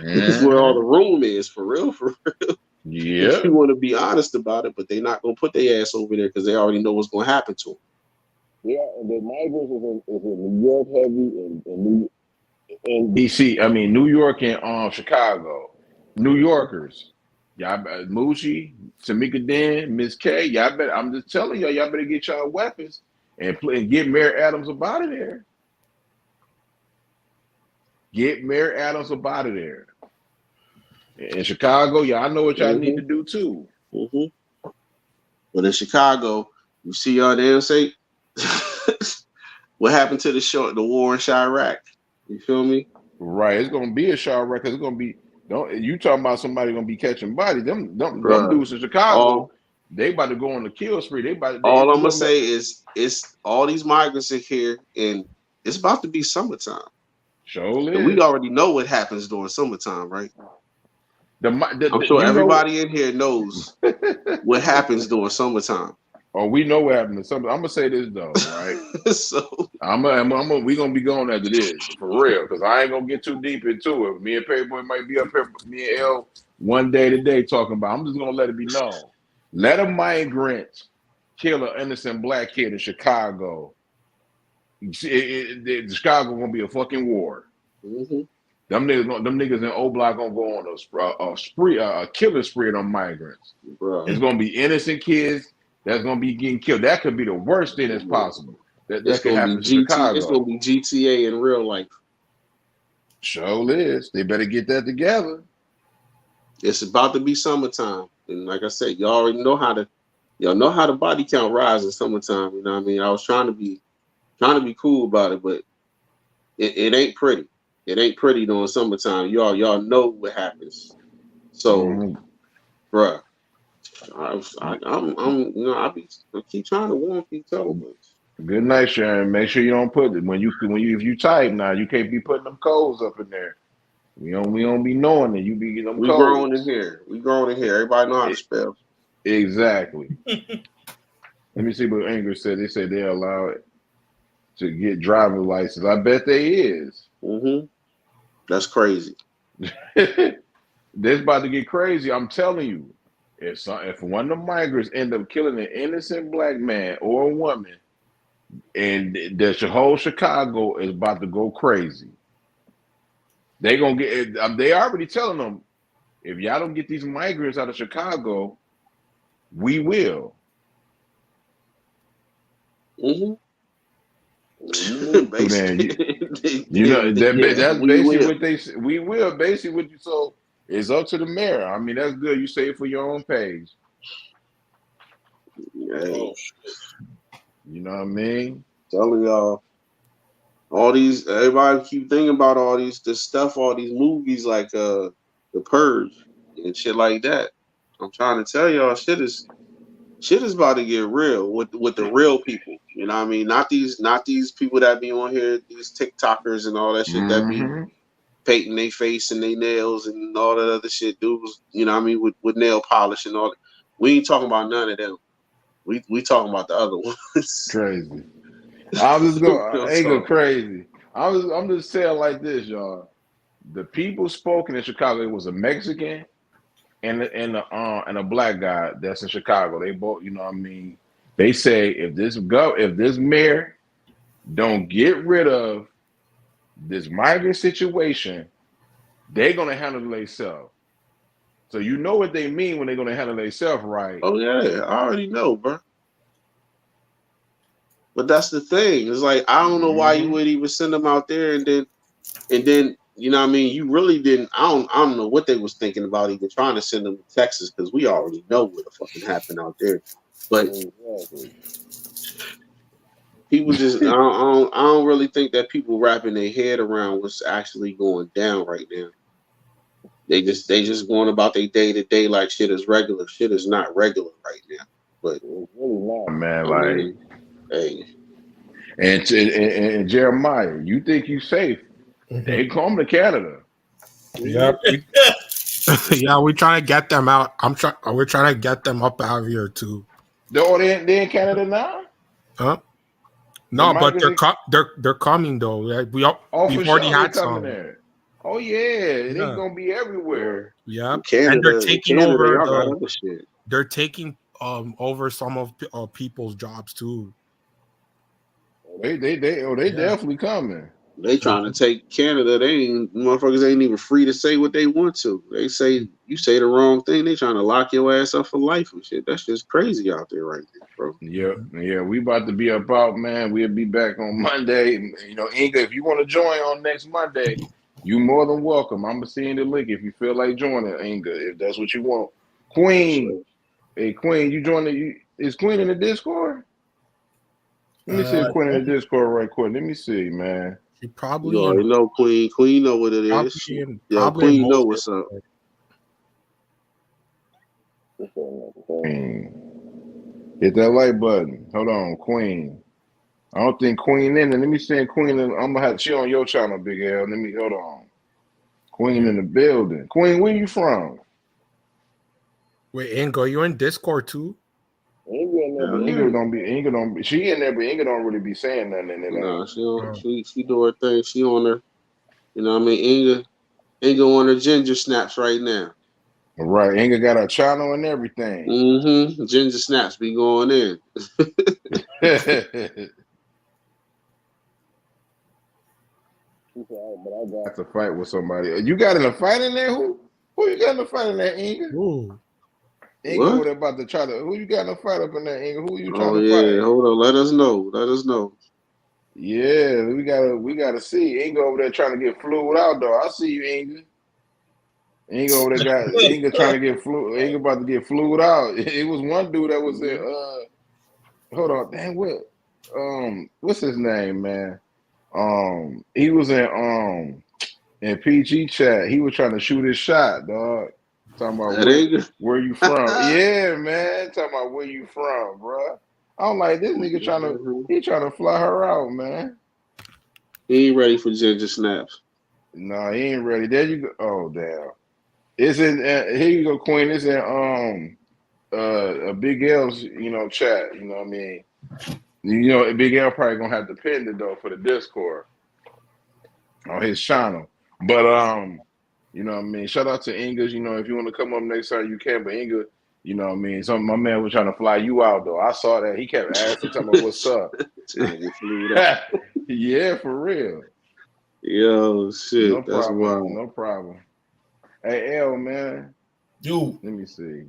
that's where all the room is, for real. Yeah. If you want to be honest about it, but they're not gonna put their ass over there because they already know what's gonna happen to them. Yeah, and the migrants is in New York heavy and DC. I mean New York and Chicago. New Yorkers. Y'all Moochie, Tamika Den, Miss K, y'all better. I'm just telling y'all better get y'all weapons and get Mayor Adams up out of there. Get Mayor Adams up out of there. In Chicago, y'all know what y'all need to do too. Mm-hmm. But in Chicago, you see y'all there say what happened to the war in Chirac. You feel me? Right. It's gonna be a Chirac because it's gonna be. You talking about somebody gonna be catching bodies? Them dudes in Chicago. they about to go on the kill spree. They about to, All I'm you gonna gonna say is it's all these migrants in here, and it's about to be summertime. show And we is already know what happens during summertime, right? I'm sure you know. everybody in here knows what happens during summertime. Oh, we know what happened to something. I'm gonna say this though, right? So We gonna be going after this for real, because I ain't gonna get too deep into it. Me and Paperboy might be up here, me and L one day today talking about. I'm just gonna let it be known. Let a migrant kill an innocent black kid in Chicago. Chicago gonna be a fucking war. mhm, Them niggas in O Block gonna go on a killing spree on migrants. bro, It's gonna be innocent kids that's gonna be getting killed. That could be the worst thing that's possible. it's That could gonna be happen to GT. It's gonna Chicago. be GTA in real life. Sure is. They better get that together. It's about to be summertime, and like I said, y'all know how the body count rise in summertime. You know what I mean? I was trying to be cool about it, but it ain't pretty. It ain't pretty during summertime. Y'all know what happens. So, bruh, I keep trying to warn people, but Good night, Sharon. Make sure you don't put it if you type now. You can't be putting them codes up in there. We don't be knowing that you be getting them we grown in codes. here. We grown in here. Everybody know how to spell. Exactly. Let me see what Ingrid said. They say they're allowed to get driver's license. I bet they is. Mm-hmm. That's crazy. This about to get crazy. I'm telling you. If one of the migrants end up killing an innocent black man or a woman, and the whole Chicago is about to go crazy. They gonna get. They already telling them, if y'all don't get these migrants out of Chicago, we will. Mm-hmm. Then you know that's we basically will. what they. We will basically what you. So it's up to the mayor. I mean, that's good. You say it for your own page. Hey, You know what I mean? telling y'all, everybody keep thinking about this stuff, all these movies like The Purge and shit like that. I'm trying to tell y'all, shit is about to get real with the real people. You know what I mean? Not these people that be on here, these TikTokers and all that shit that be painting their face and their nails and all that other shit. Dudes, you know what I mean, with nail polish and all that. We ain't talking about none of them. We talking about the other ones. Crazy. I'm just going. Real Ain't go talk. crazy. I'm just saying like this, y'all. The people spoken in Chicago, it was a Mexican and a black guy that's in Chicago. They both, you know what I mean. They say if this mayor don't get rid of this migrant situation, they're gonna handle it themselves. So you know what they mean when they're gonna handle it themselves, right? Oh yeah, I already know, bro. But that's the thing. It's like I don't know why you would even send them out there and then you know what I mean. You really didn't. I don't know what they was thinking about even trying to send them to Texas because we already know what the fucking happened out there. But people just I don't really think that people wrapping their head around what's actually going down right now. They just going about their day to day like shit is regular. Shit is not regular right now. But Man, I like, mean, hey. and Jeremiah, you think you safe? They come to Canada. Yep. Yeah, we're trying to get them out. We're trying to get them up out of here too. They in Canada now? Huh? No, but they're coming though. Like, we've for already sure had they coming some. there. Oh yeah, they Yeah. gonna be everywhere. Yeah, Canada, and they're taking over y'all got other shit. They're taking over some of people's jobs too. They definitely coming. They trying to take Canada. Motherfuckers ain't even free to say what they want to. They say you say the wrong thing, they trying to lock your ass up for life and shit. That's just crazy out there right now, bro. Yeah, we about to be about, man. We'll be back on Monday. You know, Inga, if you want to join on next Monday, you more than welcome. I'm gonna send the link if you feel like joining, Inga, if that's what you want. Queen, hey Queen, you join is Queen in the Discord? Let me see if Queen in the Discord right quick. Let me see, man. She probably You already know Queen. Queen know what it is. Queen know what's up. Queen. Hit that like button. Hold on, Queen. I don't think Queen in it. Let me send Queen in. I'm gonna have she on your channel, Big L. Let me hold on. Queen in the building. Queen, where you from? Wait, Ingo, you're in Discord too? Inga in there, but Inga don't be. She in there, but Inga don't really be saying nothing in there. No, she don't. She do her thing. She on her. You know what I mean? Inga on her ginger snaps right now. Right, Inga got her channel and everything. Mm-hmm. Ginger snaps be going in. But I got to fight with somebody. You got in a fight in there? Who you got in a fight in there, Inga? Ooh. Inga over there about to try to. Who you got in a fight up in there, Inga? Who you trying Oh to yeah, fight? hold on. Let us know. Yeah, we gotta see. Inga over there trying to get flued out though. I see you, Inga. Inga over there got Inga trying to get flu. Inga about to get flued out. It was one dude that was in. Hold on, damn what? What's his name, man? He was in PG chat. He was trying to shoot his shot, dog. Talking about where you from? Yeah, man. Talking about where you from, bro. I'm like, this nigga trying to fly her out, man. He ain't ready for ginger snaps. No, he ain't ready. There you go. Oh damn. It's in here you go, Queen. It's in a Big L's chat. You know what I mean? Big L probably gonna have to pin it though for the Discord on his channel. But you know what I mean? Shout out to Inga. If you want to come up next time you can, but Inga, you know what I mean? My man was trying to fly you out though. I saw that. He kept asking, talking about what's up. Trying to get flued out. Yeah, for real. Yo, shit. No That's problem. wild. No problem. Hey L, man. Dude. Let me see.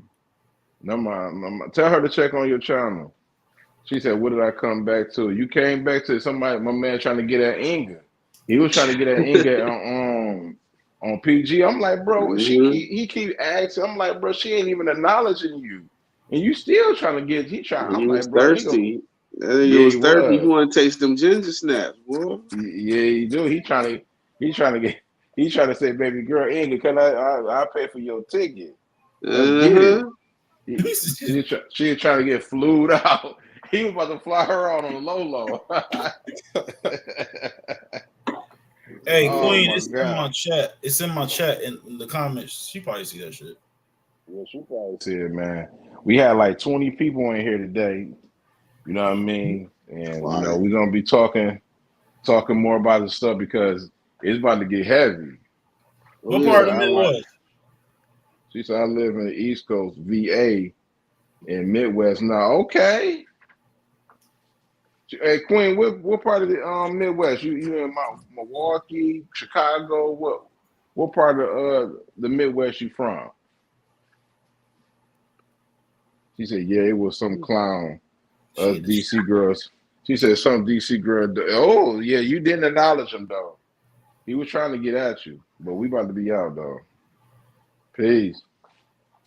No, tell her to check on your channel. She said, "What did I come back to?" You came back to somebody. My man trying to get at Inga. He was trying to get at Inga on PG. I'm like, bro, he keep asking. I'm like, bro, she ain't even acknowledging you, and you still trying to get. I'm like, bro, thirsty. That nigga was thirsty. He want to taste them ginger snaps, boy. Yeah, he do. He trying to say, baby girl, Inga, can I pay for your ticket? Let's get it. She trying to get flued out. He was about to fly her out on the low. Hey, Queen, it's in my chat. It's in my chat in the comments. She probably see that shit. Yeah, she probably see it, man. We had like 20 people in here today. You know what I mean? And we're gonna be talking more about this stuff because it's about to get heavy. What part of the Midwest? She said I live in the East Coast, VA, in Midwest. Now, okay. Hey, Queen, what part of the Midwest? You in Milwaukee, Chicago? What part of the Midwest you from? She said, yeah, it was some clown. DC girls. She said some DC girl. Oh, yeah, you didn't acknowledge him though. He was trying to get at you, but we about to be out though. Peace.